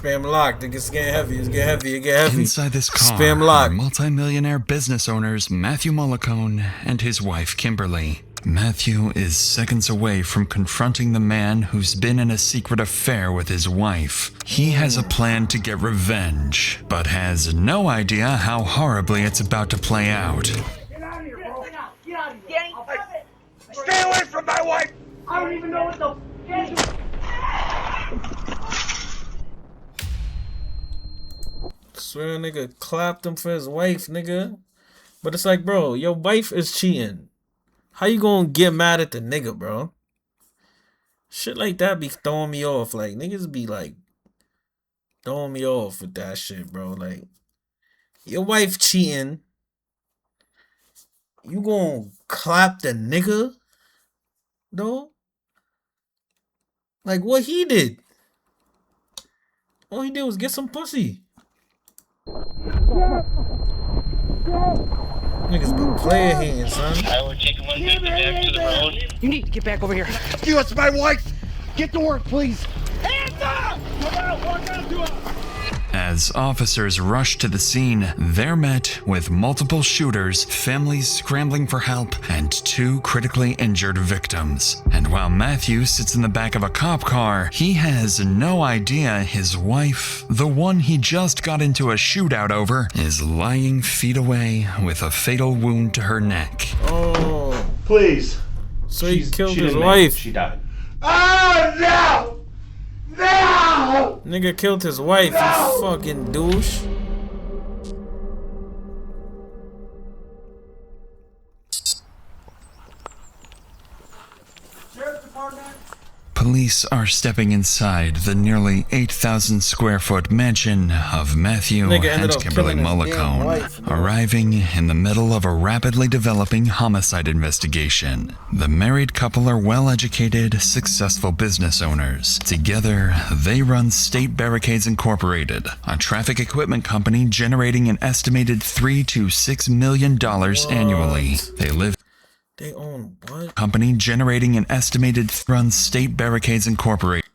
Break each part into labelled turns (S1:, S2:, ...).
S1: Spam lock. It's getting heavy. It's getting heavy. It get heavy.
S2: Inside this car
S1: Spam lock.
S2: are multi-millionaire business owners Matthew Mullicone and his wife Kimberly. Matthew is seconds away from confronting the man who's been in a secret affair with his wife. He has a plan to get revenge, but has no idea how horribly it's about to play out.
S3: Get out of here, bro. Get out of here. Stay away from my wife. I don't even know what the
S1: Swear nigga clapped him for his wife, nigga. But it's like, bro, your wife is cheating. How you gonna get mad at the nigga, bro? Shit like that be throwing me off. Like, niggas be like throwing me off with that shit, bro. Like, your wife cheating. You gonna clap the nigga? No? Like, what he did? All he did was get some pussy. Niggas been player hating, son.
S4: I would take 150 back to the road.
S5: You need to get back over here.
S3: You, it's my wife. Get to work, please.
S5: Hands up! Come on, walk out to us.
S2: As officers rush to the scene, they're met with multiple shooters, families scrambling for help, and 2 critically injured victims. And while Matthew sits in the back of a cop car, he has no idea his wife, the one he just got into a shootout over, is lying feet away with a fatal wound to her neck.
S1: Oh.
S6: Please.
S1: So he killed his wife.
S6: She died.
S3: Oh, no! No!
S1: Nigga killed his wife,
S3: No!
S1: you fucking douche.
S3: Sheriff's Department.
S2: Police are stepping inside the nearly 8,000 square foot mansion of Matthew
S1: Nigga ended
S2: and
S1: up
S2: Kimberly
S1: killing his damn
S2: Mullicone,
S1: wife, bro.
S2: arriving in the middle of a rapidly developing homicide investigation. The married couple are well-educated, successful business owners. Together, they run State Barricades Incorporated, a traffic equipment company generating an estimated $3 to $6 million annually. They live
S1: They own what?
S2: company generating an estimated run State Barricades Incorporated.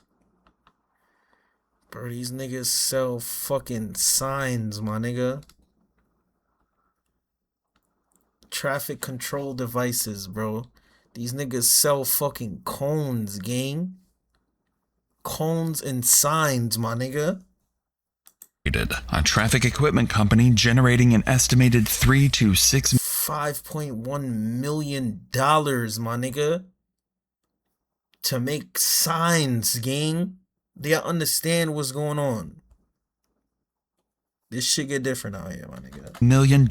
S1: Bro, these niggas sell fucking signs, my nigga. Traffic control devices, bro. These niggas sell fucking cones, gang. Cones and signs, my nigga.
S2: A traffic equipment company generating an estimated $3 to $6
S1: $5.1 million, my nigga. To make signs, gang. Do y'all understand what's going on? This shit get different out here, my nigga.
S2: million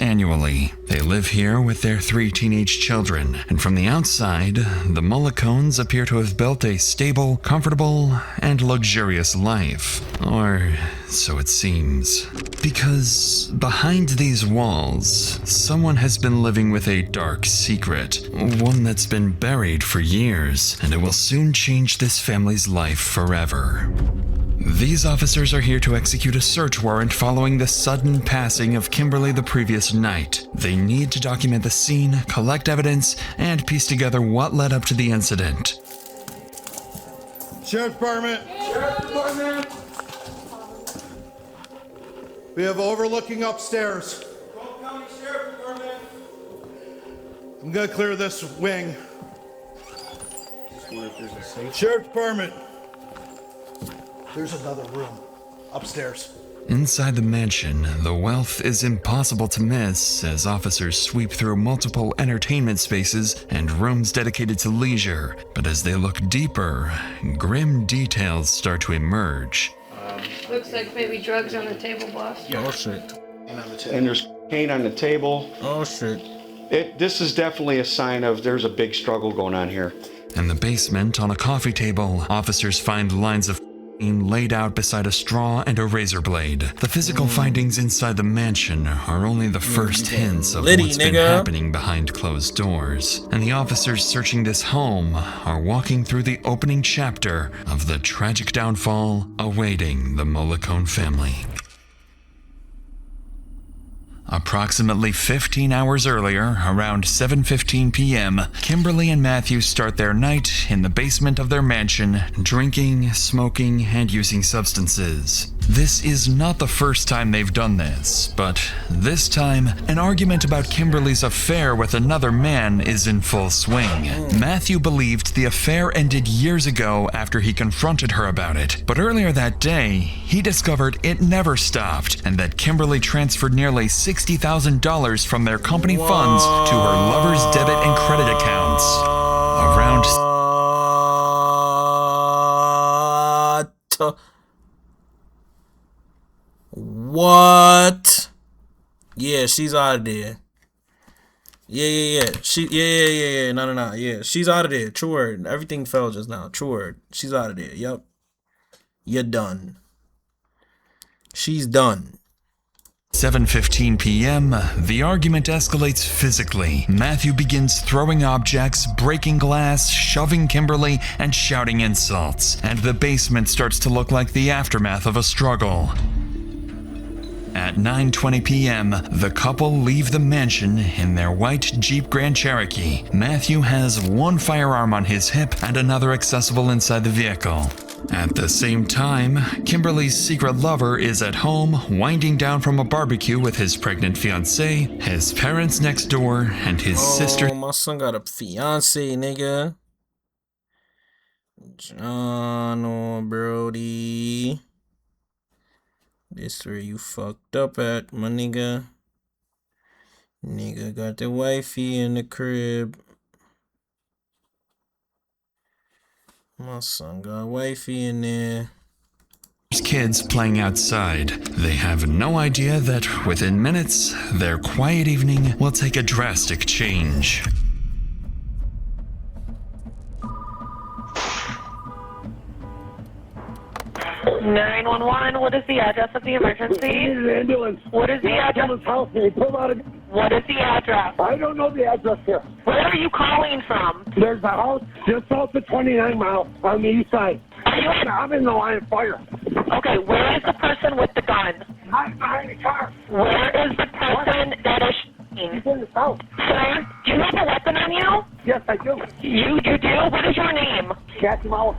S2: annually. They live here with their 3 teenage children, and from the outside, the Mullicones appear to have built a stable, comfortable, and luxurious life. Or so it seems. Because behind these walls, someone has been living with a dark secret, one that's been buried for years, and it will soon change this family's life forever. These officers are here to execute a search warrant following the sudden passing of Kimberly the previous night. They need to document the scene, collect evidence, and piece together what led up to the incident.
S7: Sheriff's Department.
S3: Sheriff's Department.
S7: We have overlooking upstairs.
S3: Polk County Sheriff's Department.
S7: I'm gonna clear this wing. Sheriff's Department.
S8: There's another room upstairs.
S2: Inside the mansion, the wealth is impossible to miss as officers sweep through multiple entertainment spaces and rooms dedicated to leisure. But as they look deeper, grim details start to emerge.
S9: Looks like maybe drugs on the table, boss.
S1: Oh shit.
S6: And there's cane on the table.
S1: Oh shit.
S6: This is definitely a sign of there's a big struggle going on here.
S2: In the basement, on a coffee table, officers find lines of laid out beside a straw and a razor blade. The physical findings inside the mansion are only the first hints of
S1: Liddy,
S2: what's been
S1: nigga.
S2: happening behind closed doors. And the officers searching this home are walking through the opening chapter of the tragic downfall awaiting the Mullicone family. Approximately 15 hours earlier, around 7:15 p.m., Kimberly and Matthew start their night in the basement of their mansion, drinking, smoking, and using substances. This is not the first time they've done this, but this time, an argument about Kimberly's affair with another man is in full swing. Matthew believed the affair ended years ago after he confronted her about it, but earlier that day, he discovered it never stopped and that Kimberly transferred nearly $60,000 from their company funds to her lover's debit and credit accounts. Around
S1: What? Yeah, she's out of there. Yeah. Yeah. No. Yeah, she's out of there. True word. Everything fell just now. True word. She's out of there. Yep. You're done. She's done.
S2: 7:15 p.m., the argument escalates physically. Matthew begins throwing objects, breaking glass, shoving Kimberly, and shouting insults. And the basement starts to look like the aftermath of a struggle. At 9:20 p.m., the couple leave the mansion in their white Jeep Grand Cherokee. Matthew has one firearm on his hip and another accessible inside the vehicle. At the same time, Kimberly's secret lover is at home, winding down from a barbecue with his pregnant fiancée, his parents next door, and his sister.
S1: Oh, my son got a fiance, nigga. John or Brody. This where you fucked up at, my nigga. Nigga got the wifey in the crib. My son got wifey in there.
S2: Kids playing outside. They have no idea that within minutes, their quiet evening will take a drastic change.
S10: 911, what is the address of the emergency?
S3: An ambulance.
S10: What is the address?
S3: House. They pulled out
S10: What is the address?
S3: I don't know the address here.
S10: Where are you calling from?
S3: There's a house just south of 29 Mile on the east side. I'm in the line of fire.
S10: Okay, where is the person with the gun?
S3: I'm behind the car.
S10: Where is the person that is shooting?
S3: He's in the south.
S10: Sir, do you have a weapon on you?
S3: Yes, I do.
S10: You do? What is your name?
S3: Captain Mouth.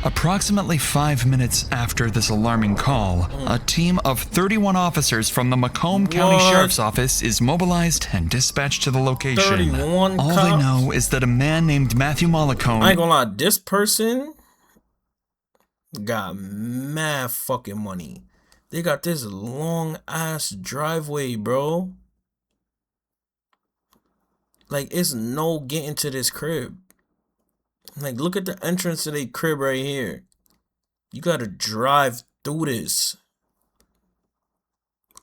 S2: Approximately 5 minutes after this alarming call, a team of 31 officers from the Macomb County Sheriff's Office is mobilized and dispatched to the location.
S1: 31
S2: All
S1: cops?
S2: they know is that a man named Matthew Mollicone.
S1: I ain't gonna lie, this person got mad fucking money. They got this long ass driveway, bro. Like, it's no getting to this crib. Like, look at the entrance to their crib right here. You gotta drive through this.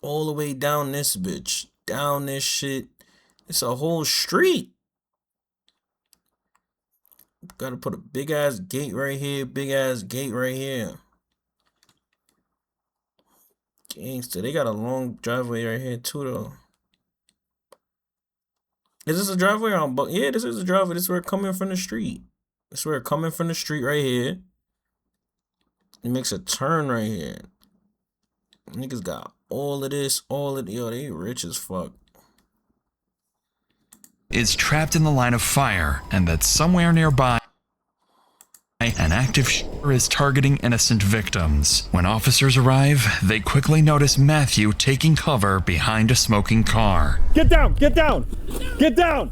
S1: All the way down this bitch. Down this shit. It's a whole street. Gotta put a big ass gate right here. Big ass gate right here. Gangster. They got a long driveway right here too, though. Is this a driveway? Yeah, this is a driveway. This is where it coming from the street. This is where it coming from the street right here. It makes a turn right here. Niggas got all of this, yo, they rich as fuck.
S2: Is trapped in the line of fire, and that somewhere nearby, an active shooter is targeting innocent victims. When officers arrive, they quickly notice Matthew taking cover behind a smoking car.
S5: Get down! Get down! Get down!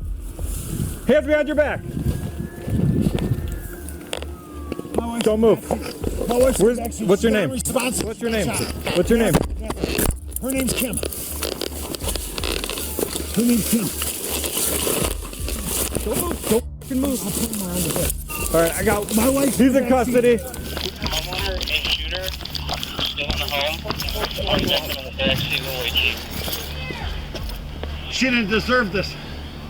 S5: Hands behind your back! Don't move. What's your name? What's your name? What's your name?
S3: Her name's Kim. Her name's Kim.
S5: Don't move. Don't fucking move.
S3: I'll put him around the bit.
S5: All right, I got
S3: My wife.
S5: He's in custody.
S4: Homeowner and shooter still in the home. I'm definitely in the backseat of the Jeep.
S7: She didn't deserve this.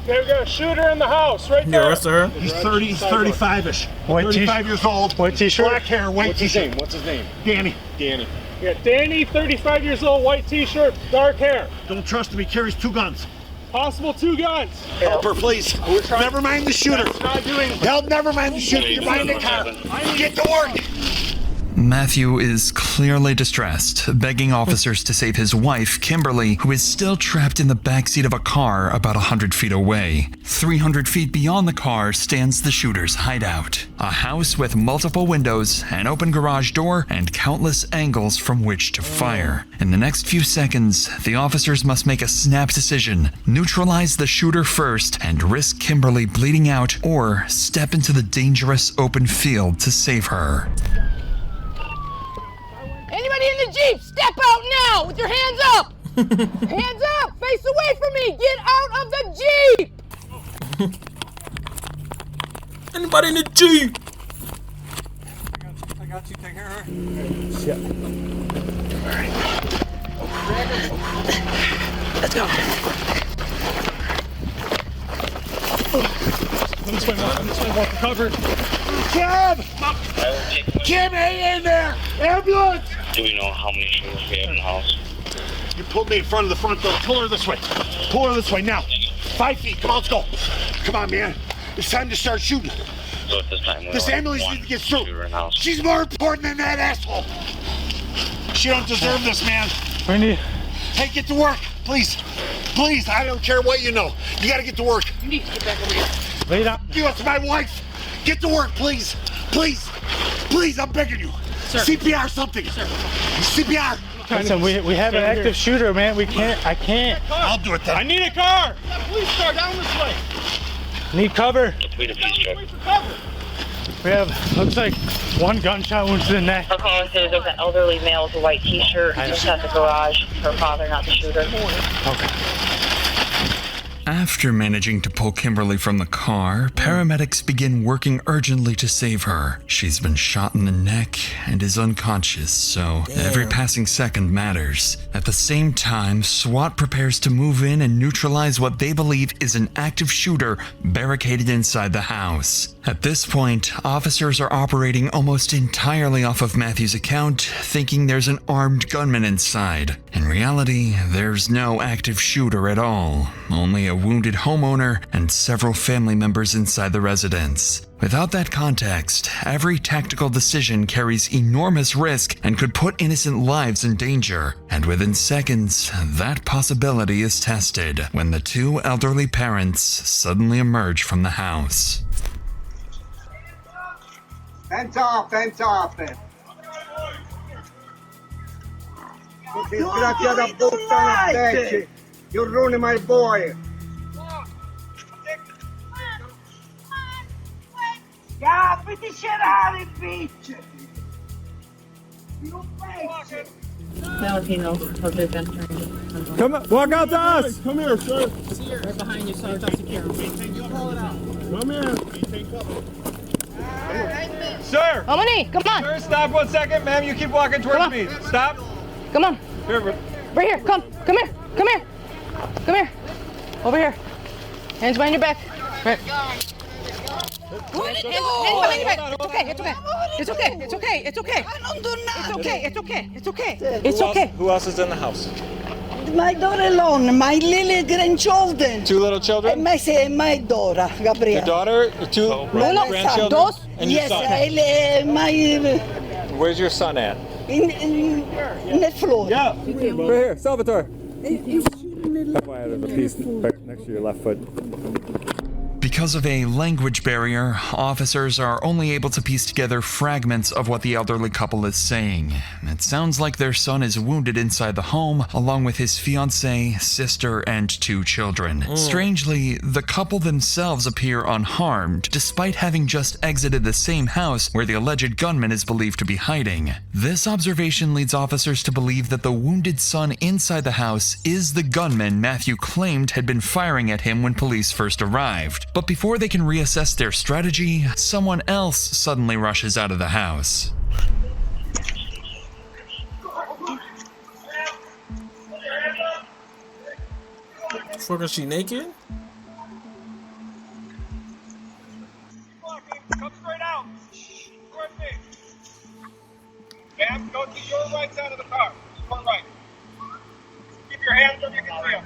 S5: Okay, we got a shooter in the house right
S1: You
S5: there.
S1: arrested her?
S7: He's 30, he's 35-ish. 35 years old.
S5: White t-shirt.
S7: Black hair, white t-shirt.
S5: What's his name?
S7: Danny.
S5: Yeah, Danny, 35 years old, white t-shirt, dark hair.
S7: Don't trust him. He carries 2 guns.
S5: Possible 2 guns.
S7: Help her, please. Never mind the shooter.
S5: Not doing.
S7: Help, never mind the shooter. You're behind the car. Get to work.
S2: Matthew is clearly distressed, begging officers to save his wife, Kimberly, who is still trapped in the backseat of a car about 100 feet away. 300 feet beyond the car stands the shooter's hideout, a house with multiple windows, an open garage door, and countless angles from which to fire. In the next few seconds, the officers must make a snap decision: neutralize the shooter first and risk Kimberly bleeding out, or step into the dangerous open field to save her.
S3: Anybody in the Jeep, step out now with your hands up! Hands up! Face away from me! Get out of the Jeep!
S1: Anybody in the Jeep?
S5: I got you. Take care of her.
S8: Shit.
S3: Alright. Let's go.
S5: I'm just going to walk for cover.
S8: Kim! Kim, hang in there! Ambulance!
S4: Do we know how many shooters we have in the house?
S8: You pulled me in front of the front door. Pull her this way. Pull her this way now. 5 feet. Come on, let's go. Come on, man. It's time to start shooting.
S4: So at this time,
S8: This ambulance needs to get through. She's more important than that asshole. She don't deserve this, man.
S5: Randy.
S8: Hey, get to work, please. Please, I don't care what you know. You gotta get to work.
S3: You need to get back over here.
S5: Wait up.
S8: You, it's my wife. Get to work, please. Please. Please, I'm begging you.
S3: Sir.
S8: CPR something.
S3: Sir.
S8: CPR.
S5: Listen, we have an active shooter, man. I can't.
S8: I'll do it then.
S5: I need a car.
S3: Police car down this way.
S5: Need cover.
S4: We need a piece truck.
S3: Wait for cover.
S5: We have, looks like one gunshot wound to the neck.
S10: Our caller says there's an elderly male with a white t-shirt just at the garage. Her father, not the shooter.
S5: Okay.
S2: After managing to pull Kimberly from the car, paramedics begin working urgently to save her. She's been shot in the neck and is unconscious, so every passing second matters. At the same time, SWAT prepares to move in and neutralize what they believe is an active shooter barricaded inside the house. At this point, officers are operating almost entirely off of Matthew's account, thinking there's an armed gunman inside. In reality, there's no active shooter at all, only a wounded homeowner and several family members inside the residence. Without that context, every tactical decision carries enormous risk and could put innocent lives in danger. And within seconds, that possibility is tested when the two elderly parents suddenly emerge from the house.
S3: Hands off, hands off. You're ruining my boy. Yeah, put the shit out of bitch. You bitch.
S10: Valentino, Jose Ventura.
S5: Come on, walk out to us.
S7: Come here, sir.
S3: Right behind you, so it's not secure.
S7: Come here.
S5: Sir.
S3: Omani, come on.
S5: Sir, stop 1 second. Ma'am, you keep walking towards me. Stop.
S3: Come on.
S5: Here,
S3: Right here. Come here. Come here. Come here. Over here. Hands behind your back. Right. Hands behind your back. It's okay. It's okay. It's okay. It's okay. It's okay. I don't do nothing. It's okay. It's okay. It's okay. It's okay.
S5: Who else is in the house?
S11: My daughter alone, my little grandchildren.
S5: Two little children?
S11: My daughter, Gabriel.
S5: Your daughter, two grandchildren,
S11: Dos?
S5: and your
S11: Yes,
S5: son.
S11: my
S5: Where's your son at?
S11: in the floor.
S5: Yeah. Right here, Salvatore. That's why I have a piece right next to your left foot.
S2: Because of a language barrier, officers are only able to piece together fragments of what the elderly couple is saying. It sounds like their son is wounded inside the home, along with his fiancée, sister, and two children. Strangely, the couple themselves appear unharmed, despite having just exited the same house where the alleged gunman is believed to be hiding. This observation leads officers to believe that the wounded son inside the house is the gunman Matthew claimed had been firing at him when police first arrived. But before they can reassess their strategy, someone else suddenly rushes out of the house.
S1: Fuck, is she naked?
S5: Come straight out. Towards me. Cam, go to your right side of the car. Your right. Keep your hands where you can see them.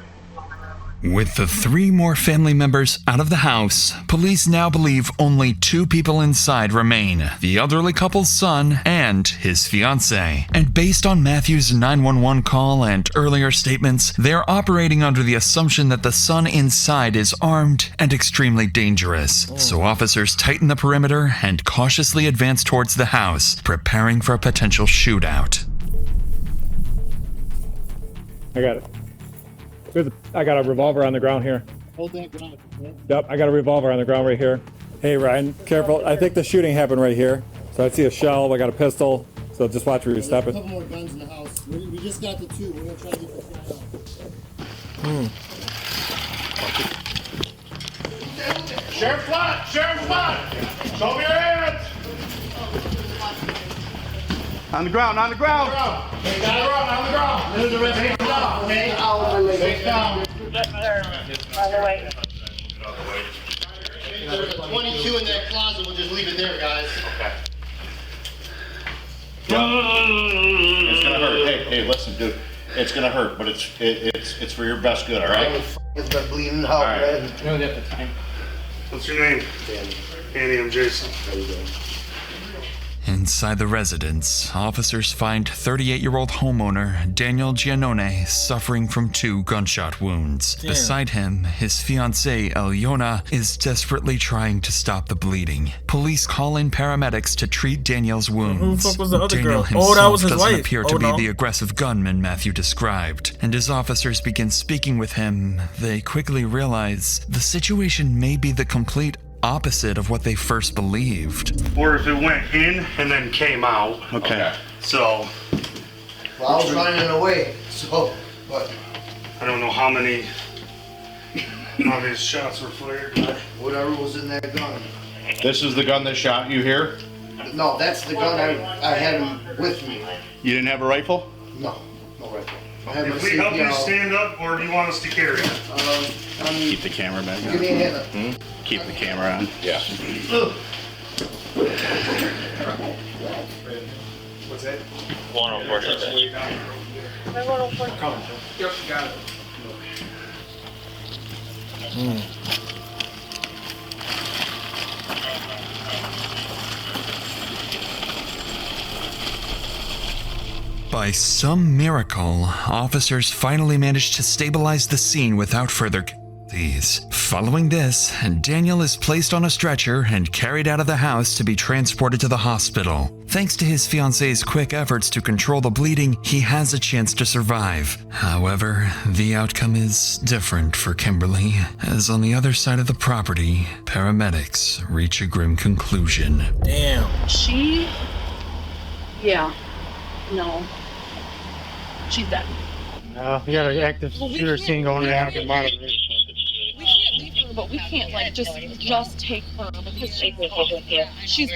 S2: With the 3 more family members out of the house, police now believe only 2 people inside remain, the elderly couple's son and his fiancée. And based on Matthew's 911 call and earlier statements, they're operating under the assumption that the son inside is armed and extremely dangerous. So officers tighten the perimeter and cautiously advance towards the house, preparing for a potential shootout.
S5: I got it. I got a revolver on the ground here.
S12: Hold that ground.
S5: Yep, I got a revolver on the ground right here. Hey, Ryan, careful. I think the shooting happened right here. So I see a shell. I got a pistol. So just watch where you're stepping.
S12: There's a couple more guns in the house. We just got the 2. We're going to try to get the 3 out.
S8: Sheriff Flat! Sheriff Flat! Show me your hands! On the ground, on the ground!
S12: Hey, on the ground! This is the red down, okay? Face down.
S10: By the way.
S12: There's a 22 in that closet. We'll just leave it there, guys.
S8: Okay. It's gonna hurt. Hey, listen, dude. It's gonna hurt, but it's for your best good, all right?
S12: It's been bleeding out, man.
S7: You know at the time. What's your name? Danny, I'm Jason. How you doing?
S2: Inside the residence, officers find 38-year-old homeowner Daniel Giannone suffering from 2 gunshot wounds.
S1: Damn.
S2: Beside him, his fiancée, Eliona, is desperately trying to stop the bleeding. Police call in paramedics to treat Daniel's wounds.
S1: Who the fuck was the other
S2: Daniel
S1: girl?
S2: himself
S1: Oh, that was his
S2: doesn't
S1: wife.
S2: appear to be the aggressive gunman Matthew described. And as officers begin speaking with him, they quickly realize the situation may be the complete opposite of what they first believed.
S7: Or if it went in and then came out.
S8: Okay.
S7: So,
S12: Well, I was running away, so, but
S7: I don't know how many obvious shots were fired, but
S12: whatever was in that gun.
S8: This is the gun that shot you here?
S12: No, that's the gun I had him with me.
S8: You didn't have a rifle?
S12: No, no rifle. I had my
S7: if we help you
S12: CPL.
S7: stand up, or do you want us to carry it?
S8: Keep the camera back on.
S12: Give me a hand.
S8: Keep the camera on. Yeah.
S12: What's that?
S4: 104.
S12: Coming. Yep, got it.
S2: By some miracle, officers finally managed to stabilize the scene without further casualties. Following this, Daniel is placed on a stretcher and carried out of the house to be transported to the hospital. Thanks to his fiancée's quick efforts to control the bleeding, he has a chance to survive. However, the outcome is different for Kimberly, as on the other side of the property, paramedics reach a grim conclusion.
S1: Damn.
S13: Yeah. No. She's dead.
S14: We got an active shooter scene going on active monitoring.
S13: We can't leave her, but we can't just take her because she's.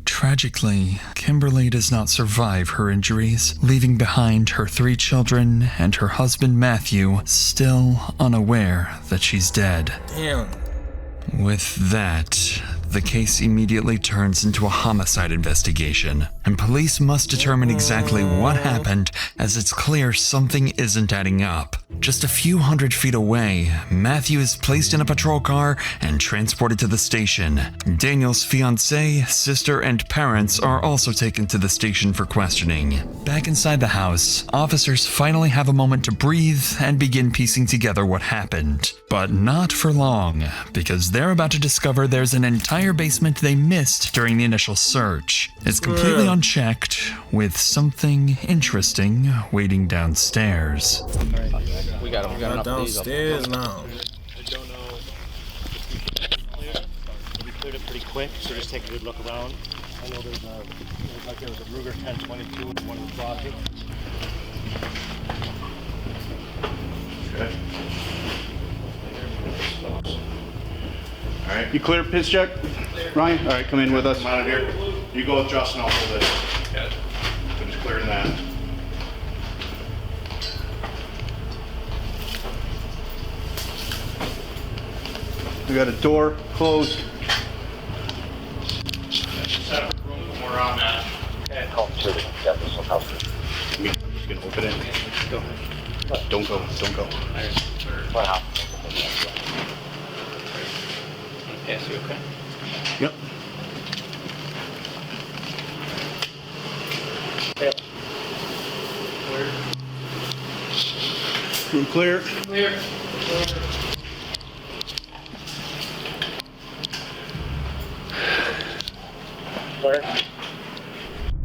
S2: Tragically, Kimberly does not survive her injuries, leaving behind her 3 children and her husband Matthew, still unaware that she's dead.
S1: Damn.
S2: With that, the case immediately turns into a homicide investigation, and police must determine exactly what happened, as it's clear something isn't adding up. Just a few hundred feet away, Matthew is placed in a patrol car and transported to the station. Daniel's fiancée, sister, and parents are also taken to the station for questioning. Back inside the house, officers finally have a moment to breathe and begin piecing together what happened. But not for long, because they're about to discover there's an entire basement they missed during the initial search. It's completely unchecked, with something interesting waiting downstairs.
S14: We got enough
S1: downstairs now.
S15: I don't know. We cleared it pretty quick, so just take a good look around. I know there's a Ruger 1022 in one of the closets.
S8: Okay. All right. You clear piss check? Ryan? All right, come in with us. Come out of here. You go with Justin, I'll hold this. Yeah. Finish clearing that. We got a door closed.
S15: Separate room when we're on that.
S8: Okay. You can open it. Go. Don't go. Don't go.
S15: Wow. Pass you, okay?
S8: Yep. Room clear.
S3: Clear.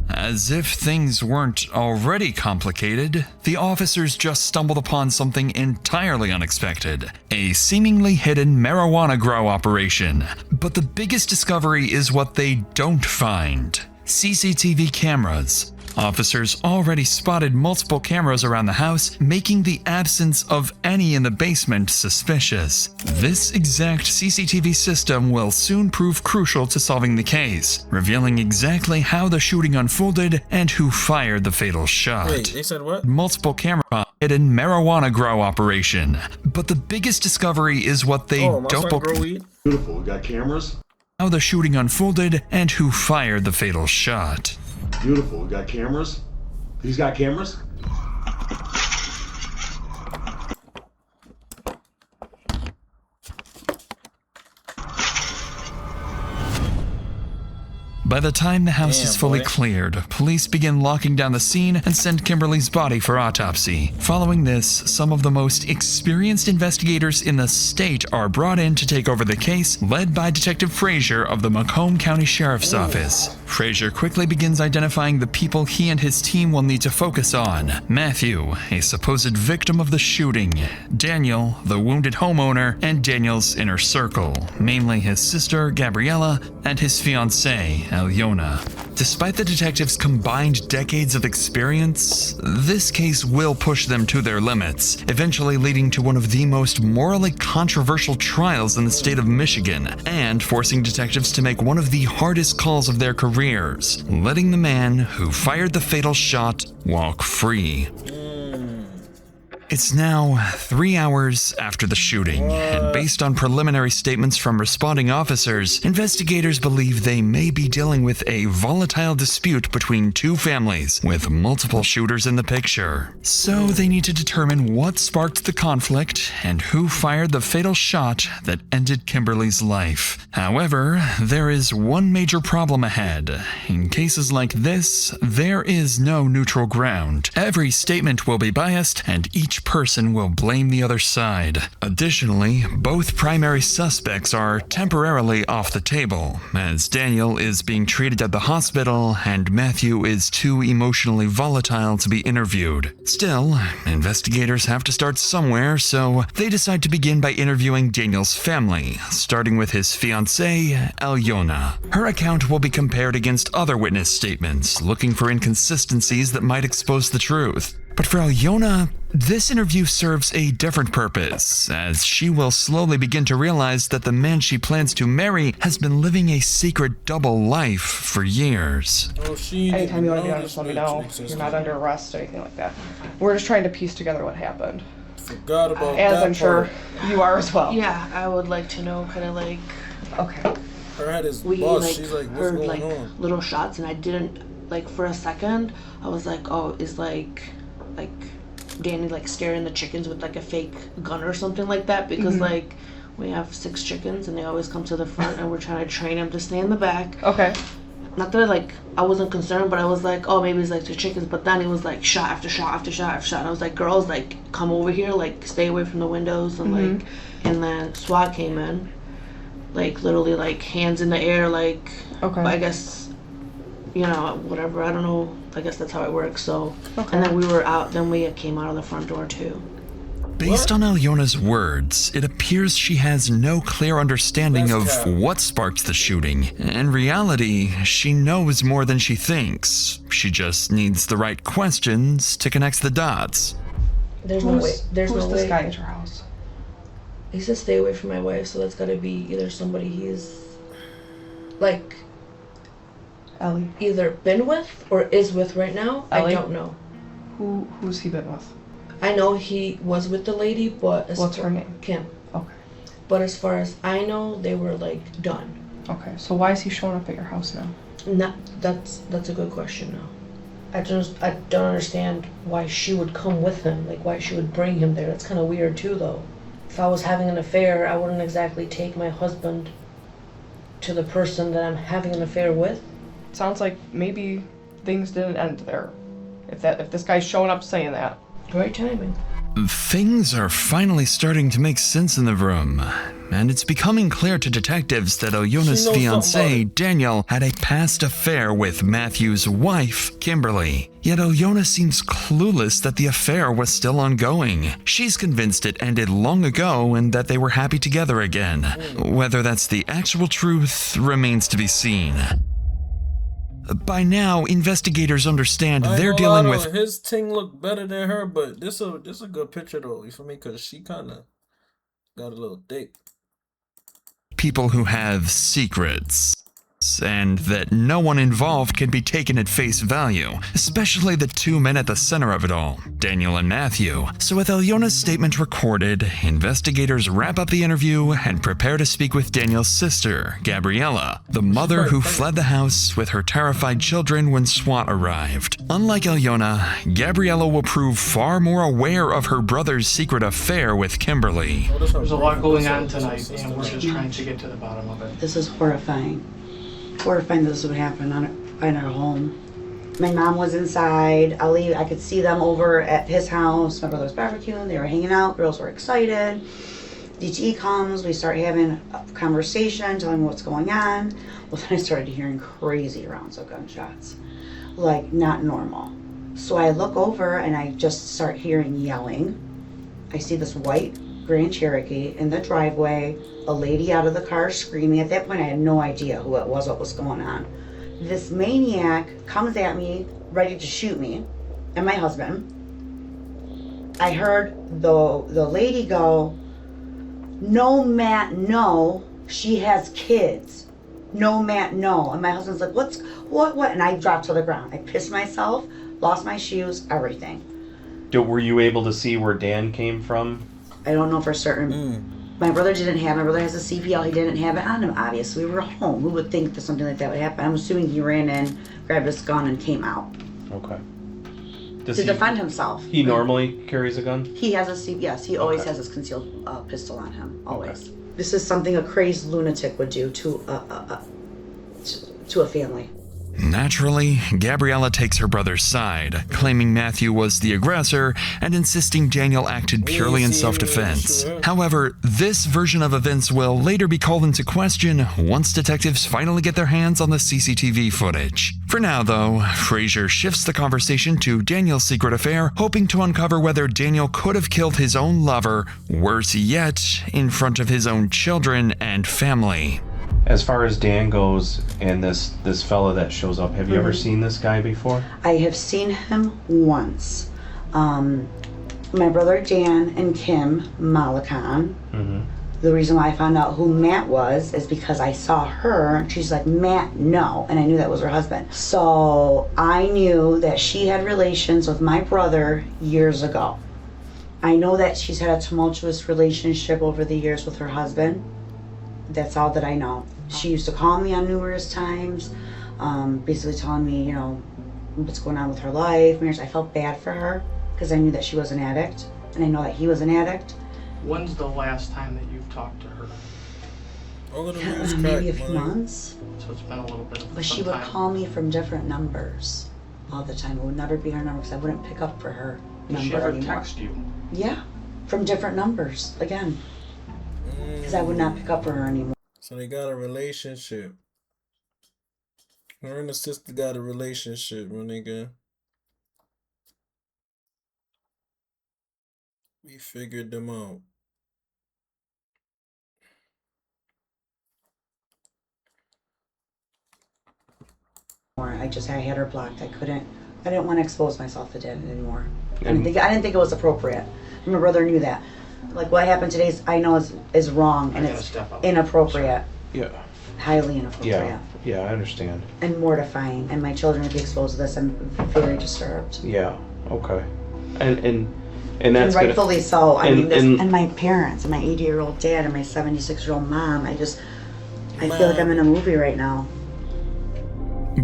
S2: As if things weren't already complicated, the officers just stumbled upon something entirely unexpected, a seemingly hidden marijuana grow operation. But the biggest discovery is what they don't find: CCTV cameras. Officers already spotted multiple cameras around the house, making the absence of any in the basement suspicious. This exact CCTV system will soon prove crucial to solving the case, revealing exactly how the shooting unfolded and who fired the fatal shot.
S1: Wait, they said what?
S2: Multiple camera hidden marijuana grow operation. But the biggest discovery is what they don't
S1: grow weed?
S8: Beautiful. We got cameras.
S2: How the shooting unfolded and who fired the fatal shot.
S8: Beautiful. We got cameras. He's got cameras.
S2: By the time the house is fully cleared, police begin locking down the scene and send Kimberly's body for autopsy. Following this, some of the most experienced investigators in the state are brought in to take over the case, led by Detective Frazier of the Macomb County Sheriff's Office. Frazier quickly begins identifying the people he and his team will need to focus on: Matthew, a supposed victim of the shooting; Daniel, the wounded homeowner, and Daniel's inner circle, mainly his sister, Gabriella, and his fiancée, Alyona. Despite the detectives' combined decades of experience, this case will push them to their limits, eventually leading to one of the most morally controversial trials in the state of Michigan, and forcing detectives to make one of the hardest calls of their careers, letting the man who fired the fatal shot walk free. It's now 3 hours after the shooting, and based on preliminary statements from responding officers, investigators believe they may be dealing with a volatile dispute between two families, with multiple shooters in the picture. So they need to determine what sparked the conflict and who fired the fatal shot that ended Kimberly's life. However, there is one major problem ahead. In cases like this, there is no neutral ground. Every statement will be biased, and each person will blame the other side. Additionally, both primary suspects are temporarily off the table, as Daniel is being treated at the hospital and Matthew is too emotionally volatile to be interviewed. Still, investigators have to start somewhere, so they decide to begin by interviewing Daniel's family, starting with his fiancée, Alyona. Her account will be compared against other witness statements, looking for inconsistencies that might expose the truth. But for Alyona, this interview serves a different purpose, as she will slowly begin to realize that the man she plans to marry has been living a secret double life for years.
S3: Anytime you want to be on, just let me know. You're not under arrest or anything like that. We're just trying to piece together what happened.
S1: Forgot about
S3: As
S1: that
S3: I'm sure you are as well.
S16: Yeah, I would like to know, kind of like.
S3: Okay.
S1: Her head is
S16: We
S1: boss.
S16: like
S1: She's like, what's
S16: heard
S1: going
S16: like
S1: on?
S16: little shots, and I didn't like for a second. I was like, oh, is like Danny like scaring the chickens with like a fake gun or something like that, because like we have 6 chickens and they always come to the front and we're trying to train them to stay in the back.
S3: Okay.
S16: Not that I wasn't concerned, but I was like, oh, maybe it's like the chickens. But then it was like shot after shot after shot after shot. And I was like, girls, like come over here, like stay away from the windows, and like, and then SWAT came in, like literally like hands in the air, like.
S3: Okay.
S16: I guess, you know, whatever. I don't know. I guess that's how it works. So, and then we were out. Then we came out of the front door too.
S2: Based on Alyona's words, it appears she has no clear understanding of what sparked the shooting. In reality, she knows more than she thinks. She just needs the right questions to connect the dots.
S16: There's no way. There's
S3: who's
S16: no
S3: this
S16: way.
S3: guy at your house?
S16: He said stay away from my wife, so that's gotta be either somebody he's like
S3: Ellie.
S16: either been with or is with right now.
S3: Ellie?
S16: I don't know.
S3: Who's he been with?
S16: I know he was with the lady, but
S3: What's her name?
S16: Kim.
S3: Okay.
S16: But as far as I know, they were like done.
S3: Okay. So why is he showing up at your house now?
S16: That's a good question now. I don't understand why she would come with him, like why she would bring him there. That's kind of weird too, though. If I was having an affair, I wouldn't exactly take my husband to the person that I'm having an affair with.
S3: Sounds like maybe things didn't end there. If this guy's showing up saying that.
S16: Great timing.
S2: Things are finally starting to make sense in the room, and it's becoming clear to detectives that Alyona's fiancé, Daniel, had a past affair with Matthew's wife, Kimberly. Yet Alyona seems clueless that the affair was still ongoing. She's convinced it ended long ago and that they were happy together again. Whether that's the actual truth remains to be seen. By now, investigators understand they're dealing with
S1: his thing look better than her, but this a good picture though. You feel me? Cause she kind of got a little thick.
S2: people who have secrets, and that no one involved can be taken at face value, especially the two men at the center of it all, Daniel and Matthew. So with Alyona's statement recorded, investigators wrap up the interview and prepare to speak with Daniel's sister, Gabriella, the mother who fled the house with her terrified children when SWAT arrived. Unlike Alyona, Gabriella will prove far more aware of her brother's secret affair with Kimberly.
S14: There's a lot going on tonight, and we're just trying to get to the bottom of it.
S17: This is horrifying. Horrifying that this would happen in our home. My mom was inside. I could see them over at his house. My brother was barbecuing. They were hanging out. Girls were excited. DTE comes. We start having a conversation, telling me what's going on. Well, then I started hearing crazy rounds of gunshots. Like, not normal. So I look over and I just start hearing yelling. I see this white Grand Cherokee in the driveway, a lady out of the car screaming. At that point, I had no idea who it was, what was going on. This maniac comes at me, ready to shoot me, and my husband. I heard the lady go, "No, Matt, no, she has kids. No, Matt, no." And my husband's like, what? And I dropped to the ground. I pissed myself, lost my shoes, everything.
S18: Were you able to see where Dan came from?
S17: I don't know for certain. My brother has a CPL. He didn't have it on him, obviously. We were home. Who would think that something like that would happen? I'm assuming he ran in, grabbed his gun, and came out.
S18: Okay.
S17: To defend himself.
S18: He normally carries a gun?
S17: He has a yes, he always has his concealed pistol on him, always. Okay. This is something a crazed lunatic would do to a family.
S2: Naturally, Gabriella takes her brother's side, claiming Matthew was the aggressor and insisting Daniel acted purely in self-defense. However, this version of events will later be called into question once detectives finally get their hands on the CCTV footage. For now, though, Frazier shifts the conversation to Daniel's secret affair, hoping to uncover whether Daniel could have killed his own lover, worse yet, in front of his own children and family.
S18: As far as Dan goes and this fella that shows up, have you ever seen this guy before?
S17: I have seen him once. My brother Dan and Kim Malakan. The reason why I found out who Matt was is because I saw her and she's like, "Matt, no," and I knew that was her husband. So I knew that she had relations with my brother years ago. I know that she's had a tumultuous relationship over the years with her husband. That's all that I know. She used to call me on numerous times, basically telling me, you know, what's going on with her life. I felt bad for her because I knew that she was an addict, and I know that he was an addict.
S14: When's the last time that you've talked to her?
S17: Maybe a few months.
S14: So it's been a little bit of
S17: But she would call me from different numbers all the time. It would never be her number because I wouldn't pick up for her number
S14: Did she ever
S17: anymore.
S14: text you?
S17: Yeah, from different numbers, again. Because I would not pick up for her anymore.
S1: So they got a relationship. Her and the sister got a relationship, my nigga. We figured them out.
S17: I had her blocked. I didn't want to expose myself to that anymore. I didn't think it was appropriate. And my brother knew that. Like, what happened today I know is wrong and it's inappropriate.
S18: Yeah.
S17: Highly inappropriate.
S18: Yeah, I understand.
S17: And mortifying. And my children would be exposed to this. I'm very disturbed.
S18: Yeah, okay. And that's
S17: rightfully so. And my parents, and my 80-year-old dad, and my 76-year-old mom. I feel like I'm in a movie right now.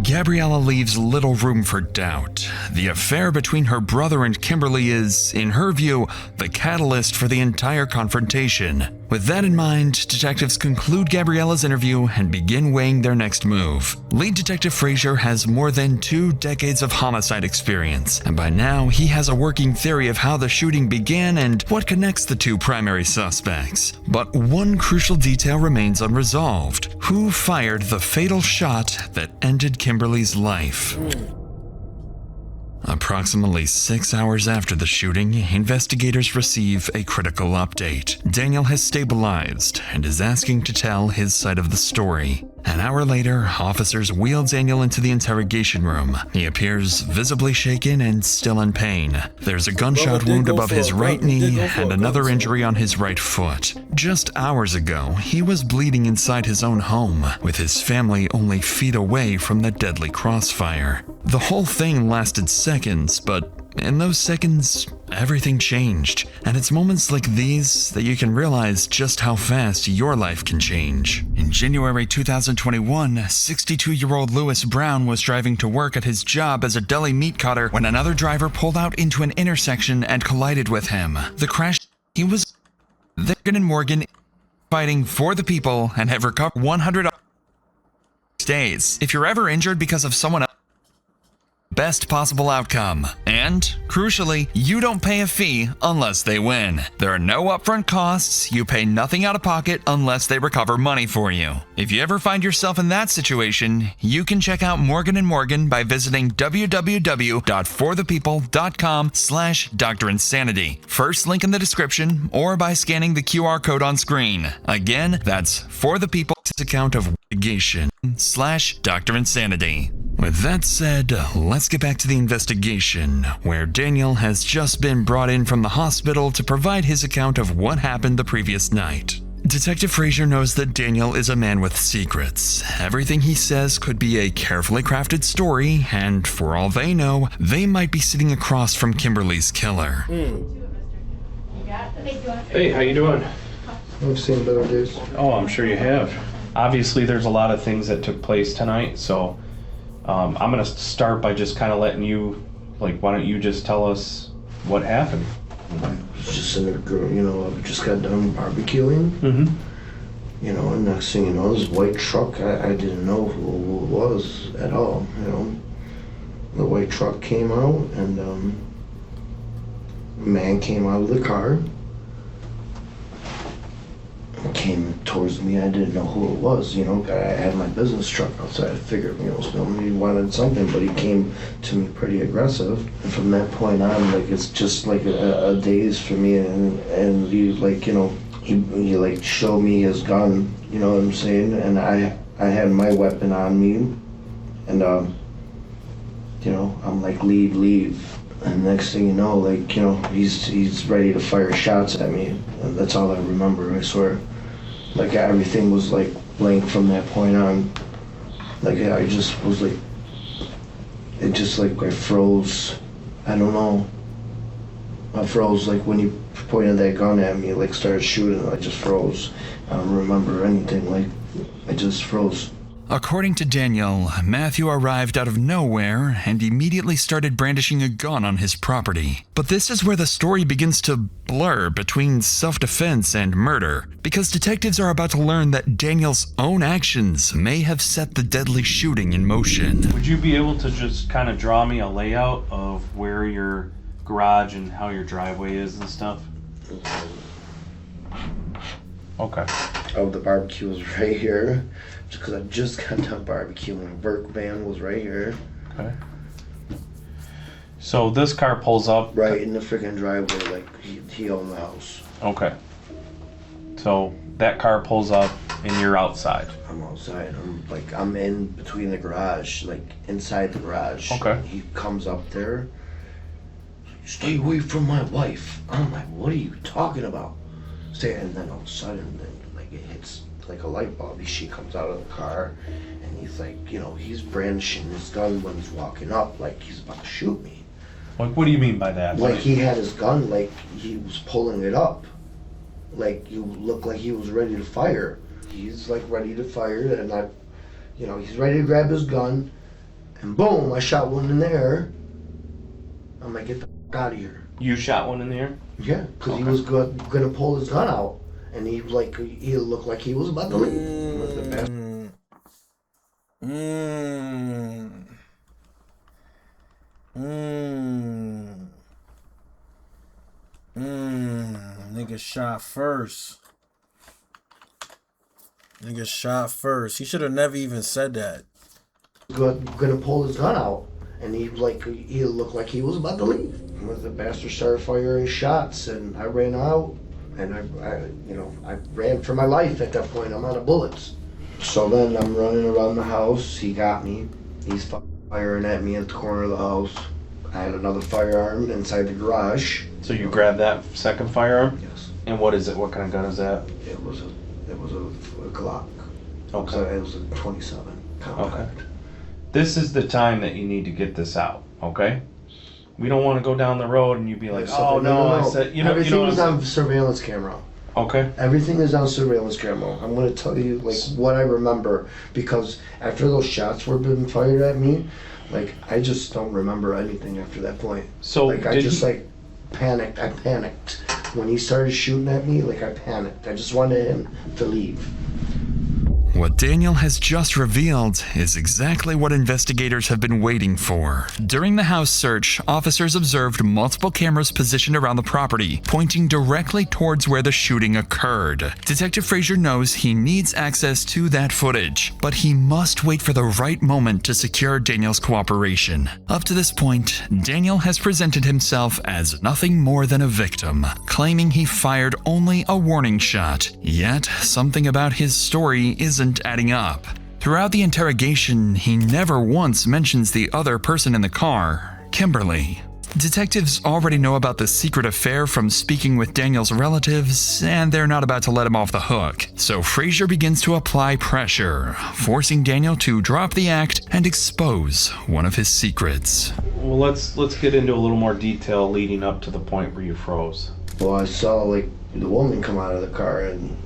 S2: Gabriella leaves little room for doubt. The affair between her brother and Kimberly is, in her view, the catalyst for the entire confrontation. With that in mind, detectives conclude Gabriella's interview and begin weighing their next move. Lead Detective Frazier has more than 2 decades of homicide experience, and by now he has a working theory of how the shooting began and what connects the 2 primary suspects. But one crucial detail remains unresolved. Who fired the fatal shot that ended Kimberly's life? Approximately 6 hours after the shooting, investigators receive a critical update. Daniel has stabilized and is asking to tell his side of the story. An hour later, officers wheel Daniel into the interrogation room. He appears visibly shaken and still in pain. There's a gunshot wound above his right knee and another injury on his right foot. Just hours ago, he was bleeding inside his own home, with his family only feet away from the deadly crossfire. The whole thing lasted seconds, but in those seconds, everything changed. And it's moments like these that you can realize just how fast your life can change. In January 2021, 62-year-old Lewis Brown was driving to work at his job as a deli meat cutter when another driver pulled out into an intersection and collided with him. The crash, he was Morgan and Morgan fighting for the people and have recovered 100 days. If you're ever injured because of someone else, best possible outcome. And, crucially, you don't pay a fee unless they win. There are no upfront costs, you pay nothing out of pocket unless they recover money for you. If you ever find yourself in that situation, you can check out Morgan & Morgan by visiting www.forthepeople.com/Dr. Insanity. First link in the description, or by scanning the QR code on screen. Again, that's For the People's account of litigation/Dr. Insanity. With that said, let's get back to the investigation, where Daniel has just been brought in from the hospital to provide his account of what happened the previous night. Detective Frazier knows that Daniel is a man with secrets. Everything he says could be a carefully crafted story, and for all they know, they might be sitting across from Kimberly's killer.
S18: Hey, how you doing?
S19: I've seen better days.
S18: Oh, I'm sure you have. Obviously, there's a lot of things that took place tonight, so I'm going to start by just kind of letting you, why don't you just tell us what happened?
S19: I was just in a girl, I just got done barbecuing.
S18: Mm-hmm.
S19: And next thing you know, this white truck, I didn't know who it was at all, The white truck came out, and a man came out of the car. Came towards me. I didn't know who it was, I had my business truck outside. I figured, somebody wanted something, but he came to me pretty aggressive. And from that point on, it's just like a daze for me. And he, he showed me his gun, you know what I'm saying? And I had my weapon on me. And, I'm like, leave. And next thing you know, he's ready to fire shots at me. And that's all I remember, I swear. Everything was blank from that point on. I just was it just I froze. I don't know. I froze when he pointed that gun at me, started shooting, I just froze. I don't remember anything, I just froze.
S2: According to Daniel, Matthew arrived out of nowhere and immediately started brandishing a gun on his property. But this is where the story begins to blur between self-defense and murder, because detectives are about to learn that Daniel's own actions may have set the deadly shooting in motion.
S18: Would you be able to just kind of draw me a layout of where your garage and how your driveway is and stuff? Okay.
S19: Oh, the barbecue was right here. Because I just got done barbecuing. Work van was right here.
S18: Okay. So this car pulls up
S19: right in the freaking driveway, he owned the house.
S18: Okay. So that car pulls up and you're outside.
S19: I'm outside. I'm in between the garage, inside the garage.
S18: Okay.
S19: He comes up there. Stay away from my wife. I'm like, what are you talking about? And then all of a sudden, it hits like a light bulb. She comes out of the car, and he's he's brandishing his gun when he's walking up, he's about to shoot me.
S18: What do you mean by that?
S19: He had his gun, he was pulling it up. You look like he was ready to fire. He's ready to fire, and he's ready to grab his gun, And boom, I shot one in there. I'm like, get the f out of here.
S18: You shot one in the air?
S19: Yeah, because he was gonna pull his gun out, and he looked like he was about to leave. With the best.
S1: Nigga shot first. Nigga shot first. He should have never even said that.
S19: Gonna pull his gun out, and he looked like he was about to leave. When the bastard started firing shots, and I ran out, and I ran for my life at that point. I'm out of bullets. So then I'm running around the house. He got me. He's firing at me at the corner of the house. I had another firearm inside the garage.
S18: So you grabbed that second firearm?
S19: Yes.
S18: And what is it? What kind of gun is that?
S19: It was a Glock.
S18: Okay.
S19: It was a 27 compact.
S18: Okay. This is the time that you need to get this out, okay? We don't want to go down the road and you be like, oh no, I said,
S19: everything is on surveillance camera.
S18: Okay.
S19: Everything is on surveillance camera. I'm going to tell you what I remember, because after those shots were being fired at me, I just don't remember anything after that point.
S18: So
S19: I just panicked. I panicked when he started shooting at me. I panicked. I just wanted him to leave.
S2: What Daniel has just revealed is exactly what investigators have been waiting for. During the house search, officers observed multiple cameras positioned around the property, pointing directly towards where the shooting occurred. Detective Frazier knows he needs access to that footage, but he must wait for the right moment to secure Daniel's cooperation. Up to this point, Daniel has presented himself as nothing more than a victim, claiming he fired only a warning shot. Yet, something about his story isn't adding up. Throughout the interrogation, he never once mentions the other person in the car, Kimberly. Detectives already know about the secret affair from speaking with Daniel's relatives, and they're not about to let him off the hook. So Frazier begins to apply pressure, forcing Daniel to drop the act and expose one of his secrets.
S18: Well, let's get into a little more detail leading up to the point where you froze.
S19: Well, I saw the woman come out of the car, and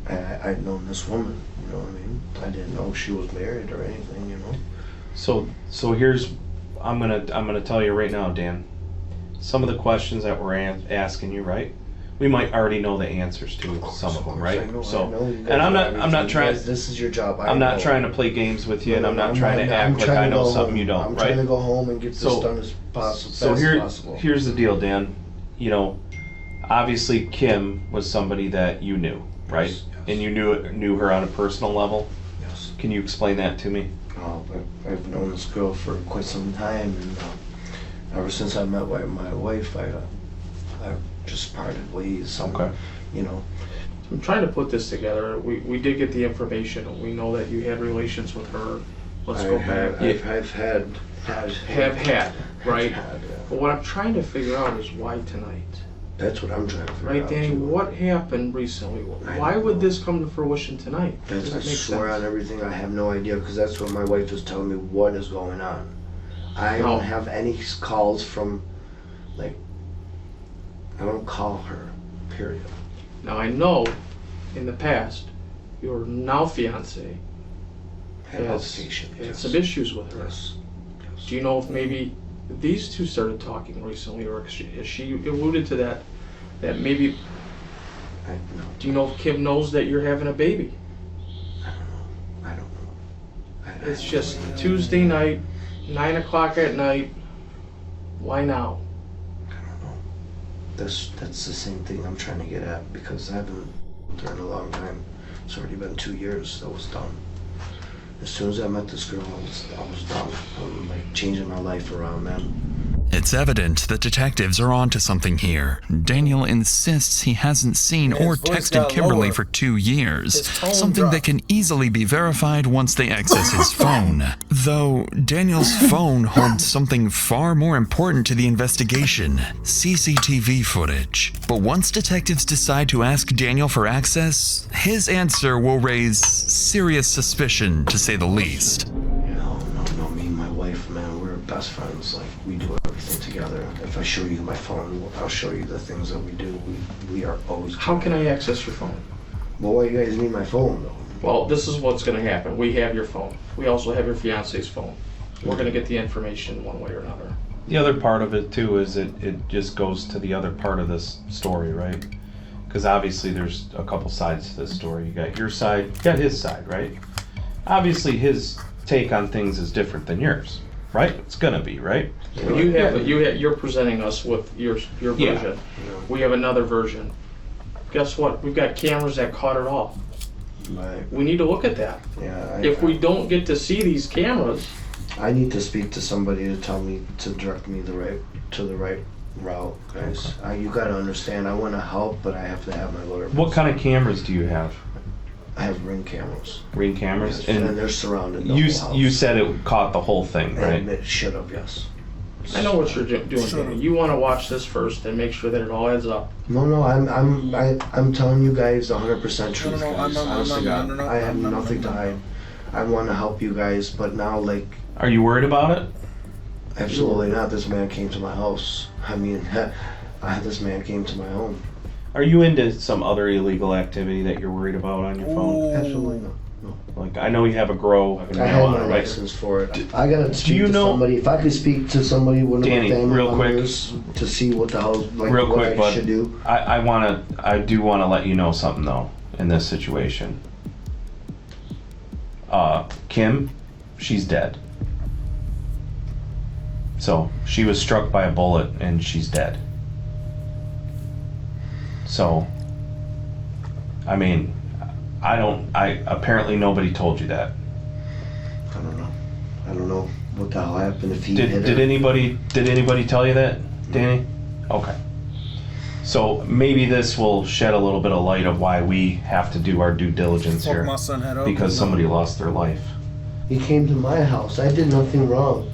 S19: I'd known this woman, you know what I mean? I didn't know she was married or anything, you know?
S18: So here's, I'm gonna tell you right now, Dan. Some of the questions that we're asking you, right? We might already know the answers to some of them, right?
S19: I know
S18: and I'm not trying.
S19: This is your job.
S18: I'm not trying to play games with you, and I'm not trying to act like I know something you don't,
S19: I'm
S18: right?
S19: trying to go home and get this done as possible.
S18: So here's the deal, Dan. Obviously Kim was somebody that you knew, right? Yes. And you knew her on a personal level?
S19: Yes.
S18: Can you explain that to me?
S19: I've known this girl for quite some time, and ever since I met my wife, I just parted ways.
S18: Okay.
S20: I'm trying to put this together. We did get the information. We know that you had relations with her. Let's go back.
S19: I've had,
S20: right?
S19: Had, yeah.
S20: But what I'm trying to figure out is why tonight?
S19: That's what I'm trying to figure out.
S20: Right, Danny, what happened recently? Why would this come to fruition tonight?
S19: I swear on everything, I have no idea, because that's what my wife was telling me, what is going on. I don't have any calls from, I don't call her, period.
S20: Now, I know in the past, your now fiance had some issues with her.
S19: Yes.
S20: Do you know if maybe these two started talking recently, or has she alluded to that maybe? Do you know if Kim knows that you're having a baby?
S19: I don't know.
S20: It's just Tuesday night, 9 o'clock at night. Why now?
S19: I don't know. That's the same thing I'm trying to get at, because I haven't been there in a long time. It's already been 2 years that was done. As soon as I met this girl, I was done. I'm changing my life around, man.
S2: It's evident that detectives are onto something here. Daniel insists he hasn't seen or texted Kimberly for 2 years, something that can easily be verified once they access his phone. Though Daniel's phone holds something far more important to the investigation, CCTV footage. But once detectives decide to ask Daniel for access, his answer will raise serious suspicion, to say the least.
S19: No, me and my wife, man, we're best friends. We do everything together. If I show you my phone, I'll show you the things that we do. We are always.
S20: How can I access your phone?
S19: Well, why you guys need my phone, though?
S20: Well, this is what's going to happen. We have your phone. We also have your fiance's phone. We're going to get the information one way or another.
S18: The other part of it too is it just goes to the other part of this story, right? Because obviously there's a couple sides to this story. You got your side, you got his side, right? Obviously his take on things is different than yours, right? It's gonna be, right?
S20: You're presenting us with your version.
S18: Yeah.
S20: We have another version. Guess what? We've got cameras that caught it all.
S19: Right.
S20: We need to look at that.
S19: Yeah.
S20: If we don't get to see these cameras,
S19: I need to speak to somebody to tell me to direct me the right route, guys. You gotta understand. I want to help, but I have to have my lawyer.
S18: What kind of cameras do you have?
S19: I have Ring cameras.
S18: Ring cameras,
S19: Yes, and they're surrounded. The
S18: You
S19: whole house.
S18: you said it caught the whole thing, right?
S19: And it should have, yes.
S20: I know what you're doing. Danny. You want to watch this first and make sure that it all adds up.
S19: No, I'm telling you guys 100% truth,
S1: No,
S19: guys. Honest to God, I have nothing to hide. I want to help you guys, but now, like,
S18: are you worried about it?
S19: Absolutely not. This man came to my house. I mean, this man came to my home.
S18: Are you into some other illegal activity that you're worried about on your phone?
S19: Absolutely not.
S18: Like, I know you have a grow.
S19: I have my license for it. I gotta speak to somebody. If I could speak to somebody, one of
S18: Danny,
S19: my family
S18: real quick,
S19: members, to see what the hell, like,
S18: real
S19: what
S18: quick,
S19: I
S18: bud,
S19: should do.
S18: I do want to let you know something though in this situation. Kim, she's dead. So she was struck by a bullet and she's dead. So, I mean, apparently nobody told you that.
S19: I don't know what the hell happened if he hit her.
S18: Did anybody tell you that, Danny? Okay. So maybe this will shed a little bit of light of why we have to do our due diligence
S1: Fuck
S18: here.
S1: my son head up.
S18: Because somebody lost their life.
S19: He came to my house. I did nothing wrong.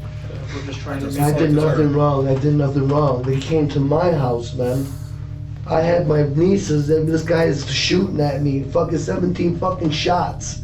S20: We're just trying to.
S19: I did nothing wrong. I did nothing wrong. They came to my house, man. I had my nieces, and this guy is shooting at me. Fucking 17 fucking shots.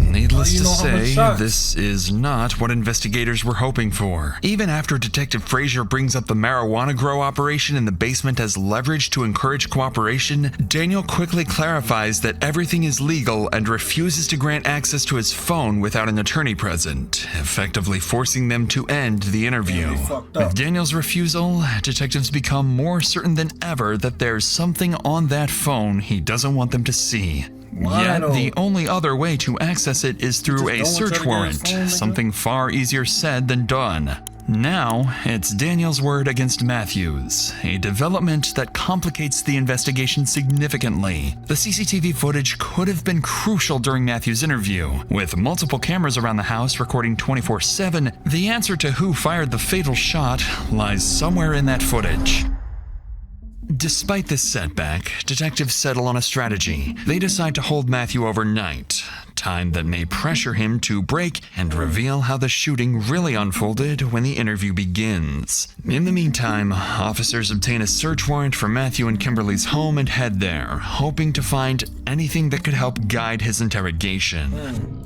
S2: Needless
S1: You
S2: to
S1: know how much
S2: say,
S1: shots?
S2: this is not what investigators were hoping for. Even after Detective Frazier brings up the marijuana grow operation in the basement as leverage to encourage cooperation, Daniel quickly clarifies that everything is legal and refuses to grant access to his phone without an attorney present, effectively forcing them to end the interview. With Daniel's refusal, detectives become more certain than ever that there's something on that phone he doesn't want them to see. Yet, the only other way to access it is through a search warrant, something far easier said than done. Now, it's Daniel's word against Matthew's, a development that complicates the investigation significantly. The CCTV footage could have been crucial during Matthew's interview. With multiple cameras around the house recording 24/7, the answer to who fired the fatal shot lies somewhere in that footage. Despite this setback, detectives settle on a strategy. They decide to hold Matthew overnight, time that may pressure him to break and reveal how the shooting really unfolded when the interview begins. In the meantime, officers obtain a search warrant for Matthew and Kimberly's home and head there, hoping to find anything that could help guide his interrogation.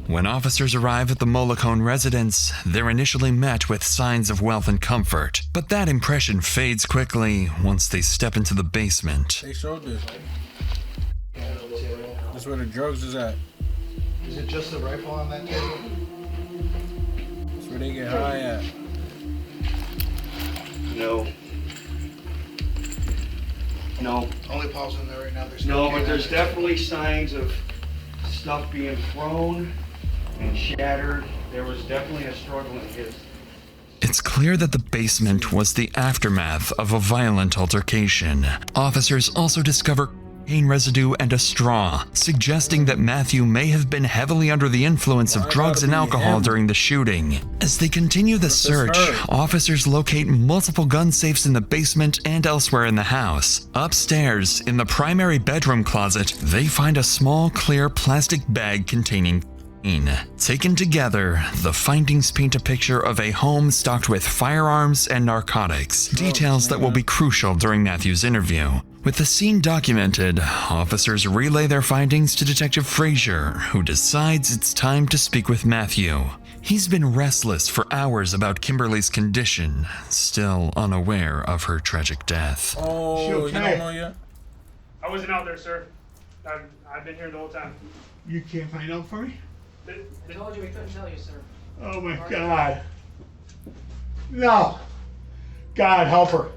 S2: When officers arrive at the Mollicone residence, they're initially met with signs of wealth and comfort, but that impression fades quickly once they step into the basement.
S1: They showed this. That's where the drugs is at.
S12: Is it just the rifle on that table?
S1: That's where they get high at.
S6: No. No.
S12: Only Paul's in there right now. There's
S6: No, but there's definitely signs of stuff being thrown and shattered. There was definitely a struggle in his.
S2: It's clear that the basement was the aftermath of a violent altercation. Officers also discover cocaine residue and a straw, suggesting that Matthew may have been heavily under the influence of drugs and alcohol during the shooting. As they continue the search, officers locate multiple gun safes in the basement and elsewhere in the house. Upstairs, in the primary bedroom closet, they find a small, clear plastic bag containing cocaine. Taken together, the findings paint a picture of a home stocked with firearms and narcotics, details that will be crucial during Matthew's interview. With the scene documented, officers relay their findings to Detective Frazier, who decides it's time to speak with Matthew. He's been restless for hours about Kimberly's condition, still unaware of her tragic death.
S1: Oh, you don't know yet?
S7: I wasn't out there, sir. I've been here the whole time.
S8: You can't find out for me?
S3: I told you we couldn't tell you, sir.
S8: Oh my God. No. God, help her.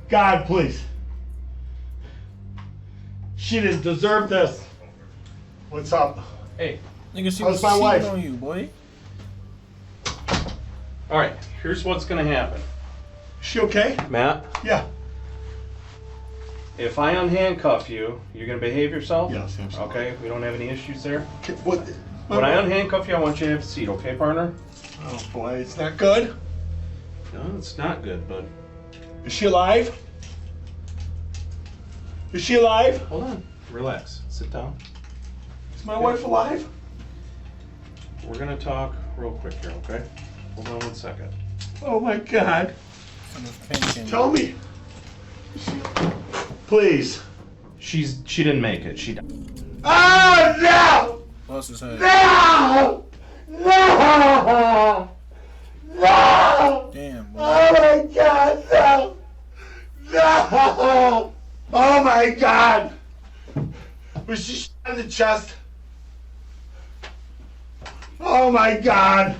S8: God, please. She didn't deserve this. What's up?
S18: Hey.
S1: Nigga, she
S8: How's
S1: was
S8: my
S1: cheating
S8: wife?
S1: on you, boy.
S18: All right, here's what's gonna happen.
S8: Is she okay?
S18: Matt,
S8: Yeah.
S18: if I unhandcuff you, you're gonna behave yourself?
S8: Yes, absolutely.
S18: Okay, we don't have any issues there?
S8: What?
S18: When I unhandcuff you, I want you to have a seat, okay, partner?
S8: Oh boy, it's not good.
S18: No, it's not good, but...
S8: Is she alive? Is she alive?
S18: Hold on. Relax. Sit down.
S8: Is my wife alive?
S18: We're gonna talk real quick here, okay? Hold on 1 second.
S8: Oh my God. Tell me. Please.
S18: She didn't make it. She died.
S8: Oh no!
S1: Lost his head.
S8: No! No! No!
S1: Damn, boy.
S8: Oh my God, no! No! Oh my God! Was she shot in the chest? Oh my God!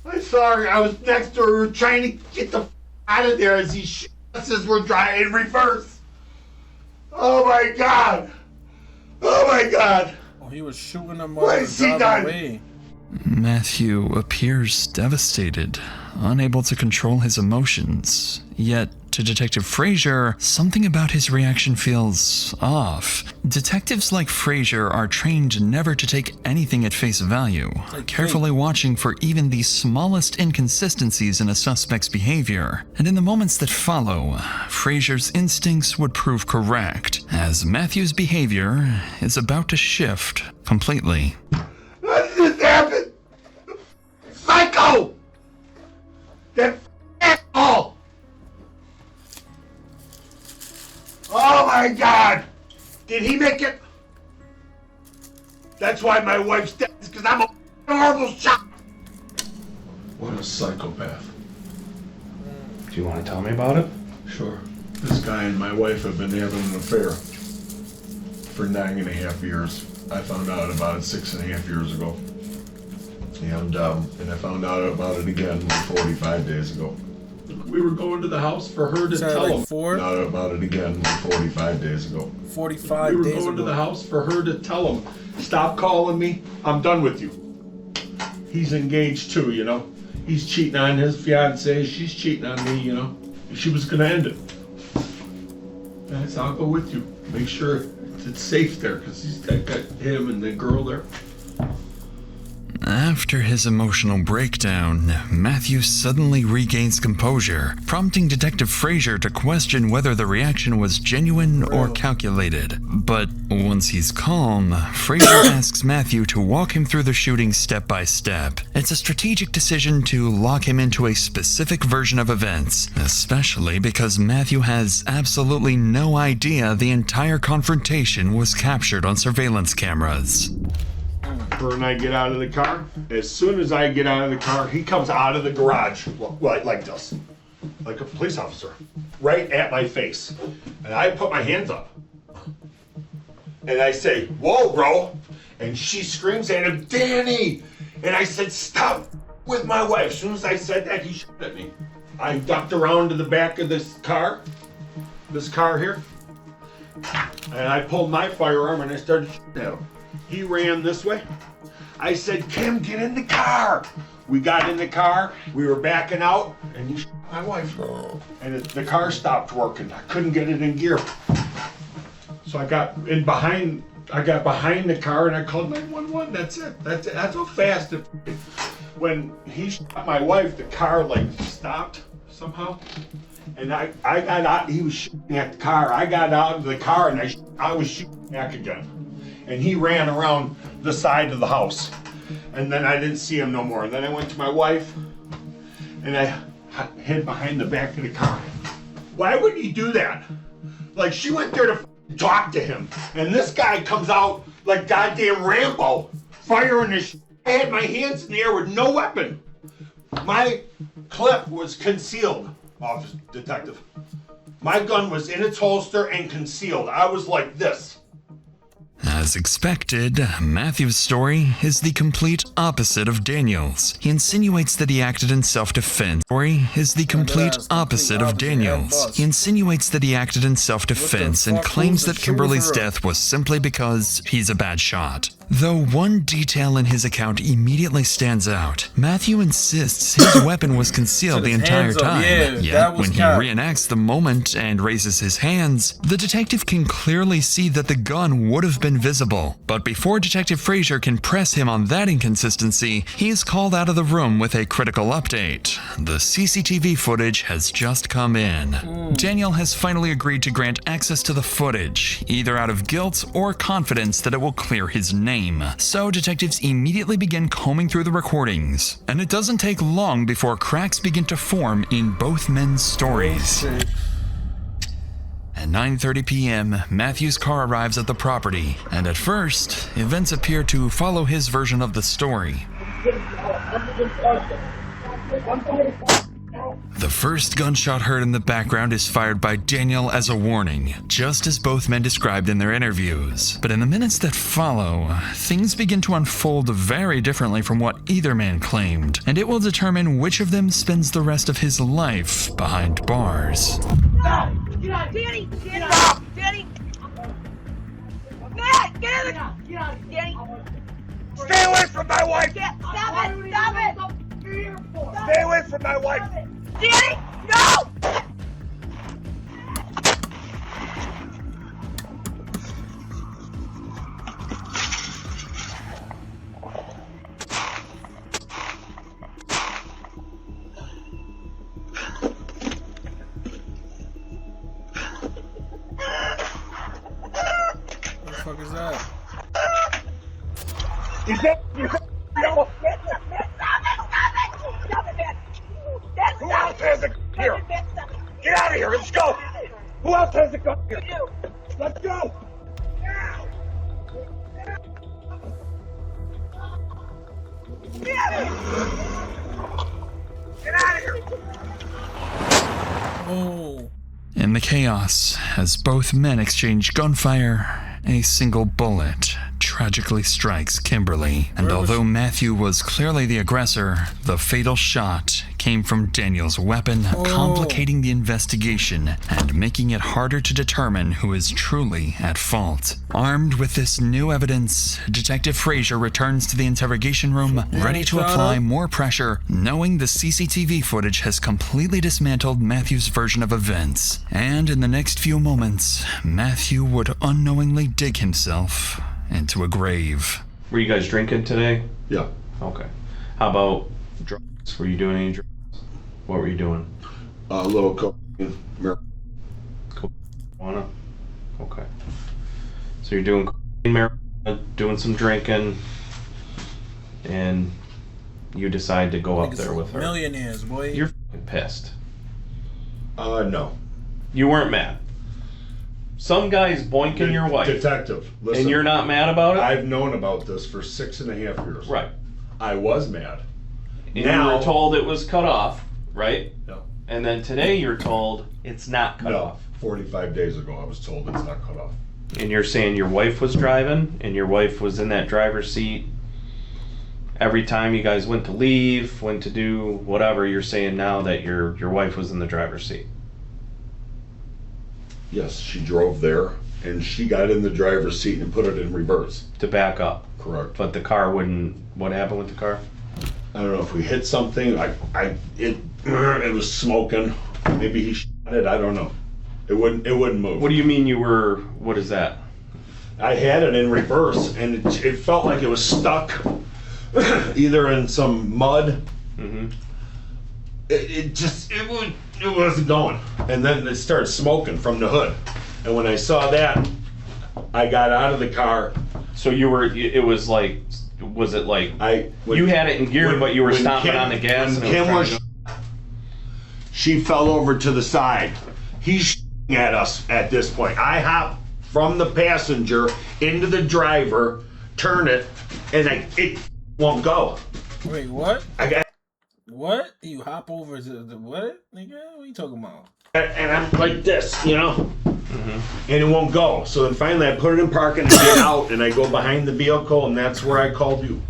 S8: I'm sorry, I was next to her. We were trying to get the out of there as these shots were driving in reverse. Oh my God! Oh my God!
S1: Oh, he was shooting them
S8: What
S1: while
S8: has he
S1: driving
S8: done?
S1: away.
S2: Matthew appears devastated, unable to control his emotions. Yet, to Detective Frazier, something about his reaction feels off. Detectives like Frazier are trained never to take anything at face value, carefully watching for even the smallest inconsistencies in a suspect's behavior. And in the moments that follow, Frazier's instincts would prove correct, as Matthew's behavior is about to shift completely.
S8: What just happened? Psycho! That asshole! Oh my God! Did he make it? That's why my wife's dead, because I'm a horrible shot!
S7: What a psychopath.
S18: Do you want to tell me about it?
S7: Sure. This guy and my wife have been having an affair for 9.5 years. I found out about it 6.5 years ago. And I found out about it again 45 days ago. We were going to the house for her to tell him. Found out about it again 45 days ago.
S1: 45
S7: We were
S1: days
S7: going to
S1: ago.
S7: the house for her to tell him, stop calling me, I'm done with you. He's engaged too, you know. He's cheating on his fiancée, she's cheating on me, you know. She was gonna end it. And I said, I'll go with you. Make sure it's safe there, because he's got him and the girl there.
S2: After his emotional breakdown, Matthew suddenly regains composure, prompting Detective Frazier to question whether the reaction was genuine or calculated. But once he's calm, Frazier asks Matthew to walk him through the shooting step by step. It's a strategic decision to lock him into a specific version of events, especially because Matthew has absolutely no idea the entire confrontation was captured on surveillance cameras.
S8: Her and I get out of the car. As soon as I get out of the car, he comes out of the garage like this, like a police officer, right at my face. And I put my hands up. And I say, whoa, bro. And she screams at him, Danny. And I said, stop with my wife. As soon as I said that, he shot at me. I ducked around to the back of this car here. And I pulled my firearm and I started shooting at him. He ran this way. I said, Kim, get in the car. We got in the car. We were backing out, and he shot my wife. And the car stopped working. I couldn't get it in gear. So I got behind the car, and I called 911. That's it. That's how fast it. When he shot my wife, the car stopped somehow. And I got out. He was shooting at the car. I got out of the car, and I was shooting back again. And he ran around the side of the house. And then I didn't see him no more. And then I went to my wife and I hid behind the back of the car. Why would he do that? Like, she went there to talk to him. And this guy comes out like goddamn Rambo, firing his I had my hands in the air with no weapon. My clip was concealed, officer, detective. My gun was in its holster and concealed. I was like this.
S2: As expected, Matthew's story is the complete opposite of Daniel's. He insinuates that he acted in self-defense. Story is the complete opposite of Daniel's. He insinuates that he acted in self-defense and claims that Kimberly's death was simply because he's a bad shot. Though one detail in his account immediately stands out, Matthew insists his weapon was concealed the entire time. Yet, when he reenacts the moment and raises his hands, the detective can clearly see that the gun would have been visible. But before Detective Frazier can press him on that inconsistency, he is called out of the room with a critical update. The CCTV footage has just come in. Daniel has finally agreed to grant access to the footage, either out of guilt or confidence that it will clear his name. So detectives immediately begin combing through the recordings, and it doesn't take long before cracks begin to form in both men's stories. At 9:30 p.m., Matthew's car arrives at the property, and at first, events appear to follow his version of the story. The first gunshot heard in the background is fired by Daniel as a warning, just as both men described in their interviews. But in the minutes that follow, things begin to unfold very differently from what either man claimed, and it will determine which of them spends the rest of his life behind bars.
S3: Get out, Danny! Get out, Danny! Matt, get out of the car! Get out, Danny!
S8: Stay away from my wife!
S3: Stop it! Stop it!
S8: Stay away from my wife!
S3: Danny, no!
S1: What the fuck is that?
S8: Is that no? Who else has a gun here? Get out of here, let's go! Who else has a gun here? Let's go! Get out of here!
S1: Oh.
S2: In the chaos, as both men exchange gunfire, a single bullet tragically strikes Kimberly. And although Matthew was clearly the aggressor, the fatal shot came from Daniel's weapon, complicating the investigation and making it harder to determine who is truly at fault. Armed with this new evidence, Detective Frazier returns to the interrogation room, ready to apply more pressure, knowing the CCTV footage has completely dismantled Matthew's version of events. And in the next few moments, Matthew would unknowingly dig himself into a grave.
S18: Were you guys drinking today?
S7: Yeah.
S18: Okay. How about drugs? Were you doing any drugs? What were you doing?
S7: A little cocaine,
S18: marijuana. Okay. So you're doing cocaine, marijuana, doing some drinking, and you decide to go up there with her.
S1: Millionaires, boy.
S18: You're fucking pissed.
S7: No.
S18: You weren't mad. Some guy's boinking your wife.
S7: Detective, listen.
S18: And you're not mad about it?
S7: I've known about this for 6.5 years.
S18: Right.
S7: I was mad.
S18: And
S7: now,
S18: you were told it was cut off, right?
S7: No.
S18: And then today you're told it's not cut off.
S7: 45 days ago I was told it's not cut off.
S18: And you're saying your wife was driving, and your wife was in that driver's seat every time you guys went to leave, went to do whatever. You're saying now that your wife was in the driver's seat.
S7: Yes, she drove there, and she got in the driver's seat and put it in reverse.
S18: To back up.
S7: Correct.
S18: But the car wouldn't. What happened with the car?
S7: I don't know if we hit something. It was smoking. Maybe he shot it. I don't know. It wouldn't move.
S18: What do you mean you were? What is that?
S7: I had it in reverse, and it felt like it was stuck, either in some mud.
S18: Mm-hmm.
S7: It wasn't going. And then it started smoking from the hood. And when I saw that, I got out of the car.
S18: So you were, it was like, was it like, you had it in gear, but you were stomping on the gas?
S7: When Kim was, she fell over to the side. He's at us at this point. I hop from the passenger into the driver, turn it, and it won't go.
S1: Wait, what?
S7: I got.
S1: What? You hop over to the what? Nigga, what you talking about?
S8: And I'm like this, you know? And it won't go. So then finally I put it in park and I get out and I go behind the vehicle and that's where I called you.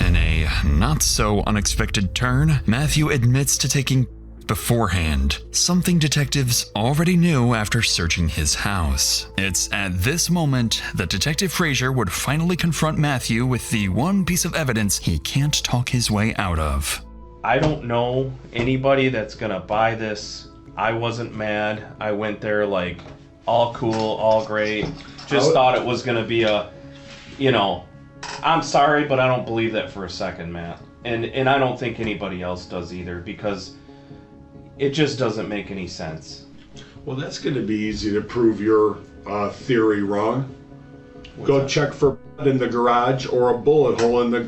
S2: In a not so unexpected turn, Matthew admits to taking beforehand, something detectives already knew after searching his house. It's at this moment that Detective Frazier would finally confront Matthew with the one piece of evidence he can't talk his way out of.
S18: I don't know anybody that's gonna buy this. I wasn't mad. I went there like all cool, all great. Just thought it was gonna be a, you know, I'm sorry, but I don't believe that for a second, Matt. And I don't think anybody else does either, because it just doesn't make any sense.
S8: Well, that's going to be easy to prove your theory wrong. Go check for in the garage or a bullet hole in the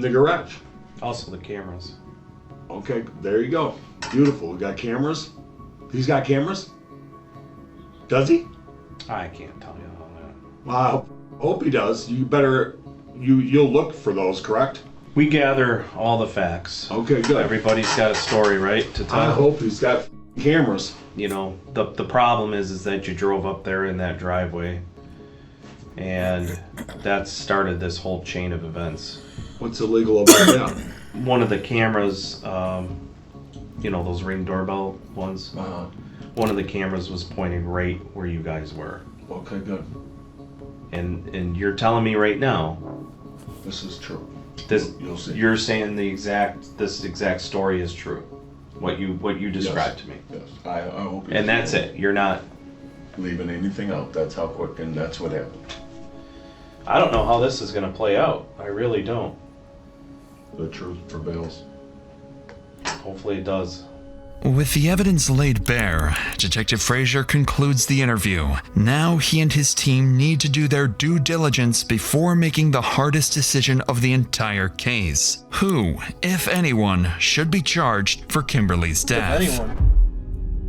S8: garage.
S18: Also the cameras.
S8: Okay, there you go. Beautiful. We got cameras. He's got cameras. Does he?
S18: I can't tell you all that.
S8: Well, I hope he does. You better. You'll look for those, correct?
S18: We gather all the facts.
S8: Okay, good.
S18: Everybody's got a story, right, to tell.
S8: I hope he's got cameras.
S18: You know, the problem is that you drove up there in that driveway, and that started this whole chain of events.
S8: What's illegal about that?
S18: One of the cameras, you know, those Ring doorbell ones. One of the cameras was pointing right where you guys were.
S8: Okay, good.
S18: And you're telling me right now,
S8: this is true.
S18: You'll see. You're saying this exact story is true. What you described to me.
S7: Yes, I hope.
S18: And that's it. You're not
S7: leaving anything out. That's how quick, and that's what happened.
S18: I don't know how this is going to play out. I really don't.
S7: The truth prevails.
S18: Hopefully it does.
S2: With the evidence laid bare, Detective Frazier concludes the interview. Now he and his team need to do their due diligence before making the hardest decision of the entire case. Who, if anyone, should be charged for Kimberly's death?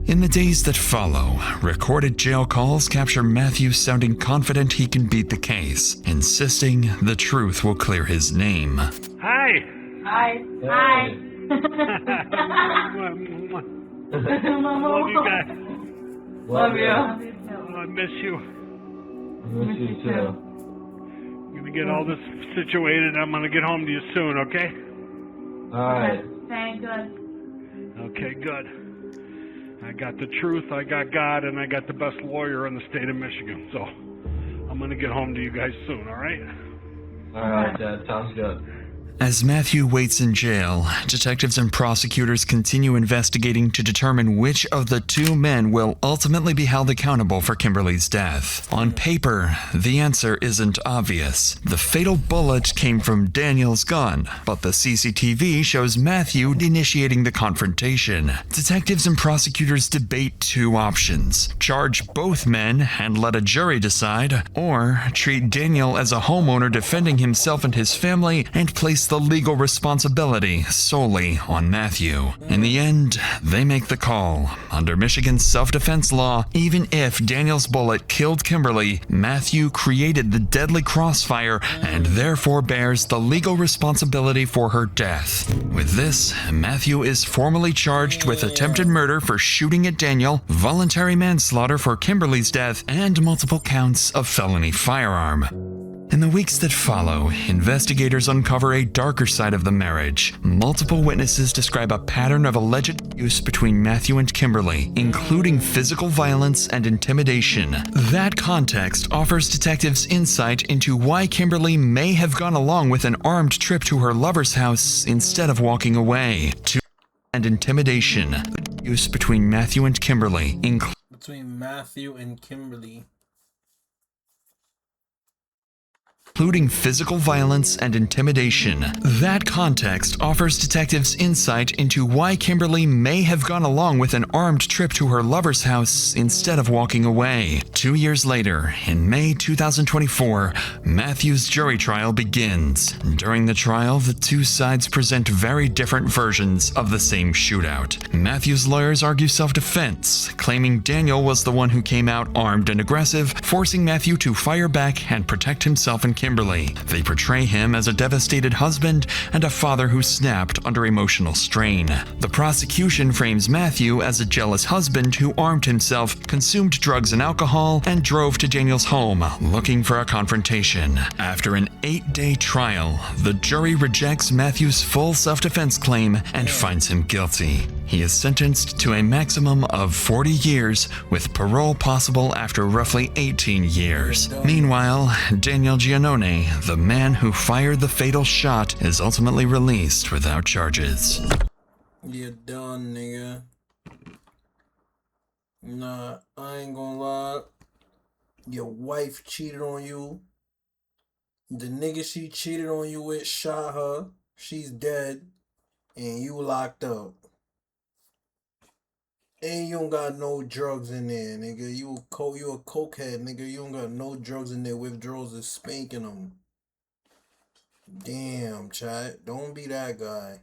S2: In the days that follow, recorded jail calls capture Matthew sounding confident he can beat the case, insisting the truth will clear his name.
S14: Hi.
S21: Hi. Hi.
S14: Love you guys.
S21: Love you.
S14: I miss you.
S21: Miss you too.
S14: I'm gonna get all this situated. I'm gonna get home to you soon, okay?
S21: Alright. Thank good.
S14: Okay, good. I got the truth, I got God, and I got the best lawyer in the state of Michigan. So I'm gonna get home to you guys soon, alright?
S21: Alright, Dad. Sounds good.
S2: As Matthew waits in jail, detectives and prosecutors continue investigating to determine which of the two men will ultimately be held accountable for Kimberly's death. On paper, the answer isn't obvious. The fatal bullet came from Daniel's gun, but the CCTV shows Matthew initiating the confrontation. Detectives and prosecutors debate two options: charge both men and let a jury decide, or treat Daniel as a homeowner defending himself and his family and place the legal responsibility solely on Matthew. In the end, they make the call. Under Michigan's self-defense law, even if Daniel's bullet killed Kimberly, Matthew created the deadly crossfire and therefore bears the legal responsibility for her death. With this, Matthew is formally charged with attempted murder for shooting at Daniel, voluntary manslaughter for Kimberly's death, and multiple counts of felony firearm. In the weeks that follow, investigators uncover a darker side of the marriage. Multiple witnesses describe a pattern of alleged abuse between Matthew and Kimberly, including physical violence and intimidation. That context offers detectives insight into why Kimberly may have gone along with an armed trip to her lover's house instead of walking away. And intimidation. Abuse between Matthew and Kimberly,
S1: Between Matthew and Kimberly.
S2: including physical violence and intimidation. That context offers detectives insight into why Kimberly may have gone along with an armed trip to her lover's house instead of walking away. 2 years later, in May 2024, Matthew's jury trial begins. During the trial, the two sides present very different versions of the same shootout. Matthew's lawyers argue self-defense, claiming Daniel was the one who came out armed and aggressive, forcing Matthew to fire back and protect himself and Kimberly. Kimberly. They portray him as a devastated husband and a father who snapped under emotional strain. The prosecution frames Matthew as a jealous husband who armed himself, consumed drugs and alcohol, and drove to Daniel's home looking for a confrontation. After an 8-day trial, the jury rejects Matthew's full self-defense claim and finds him guilty. He is sentenced to a maximum of 40 years, with parole possible after roughly 18 years. Meanwhile, Daniel Giannone, the man who fired the fatal shot, is ultimately released without charges.
S1: You're done, nigga. Nah, I ain't gonna lie. Your wife cheated on you. The nigga she cheated on you with shot her. She's dead. And you locked up. And you don't got no drugs in there, nigga. You a cokehead, nigga. You don't got no drugs in there. Withdrawals is spanking them. Damn, chat. Don't be that guy.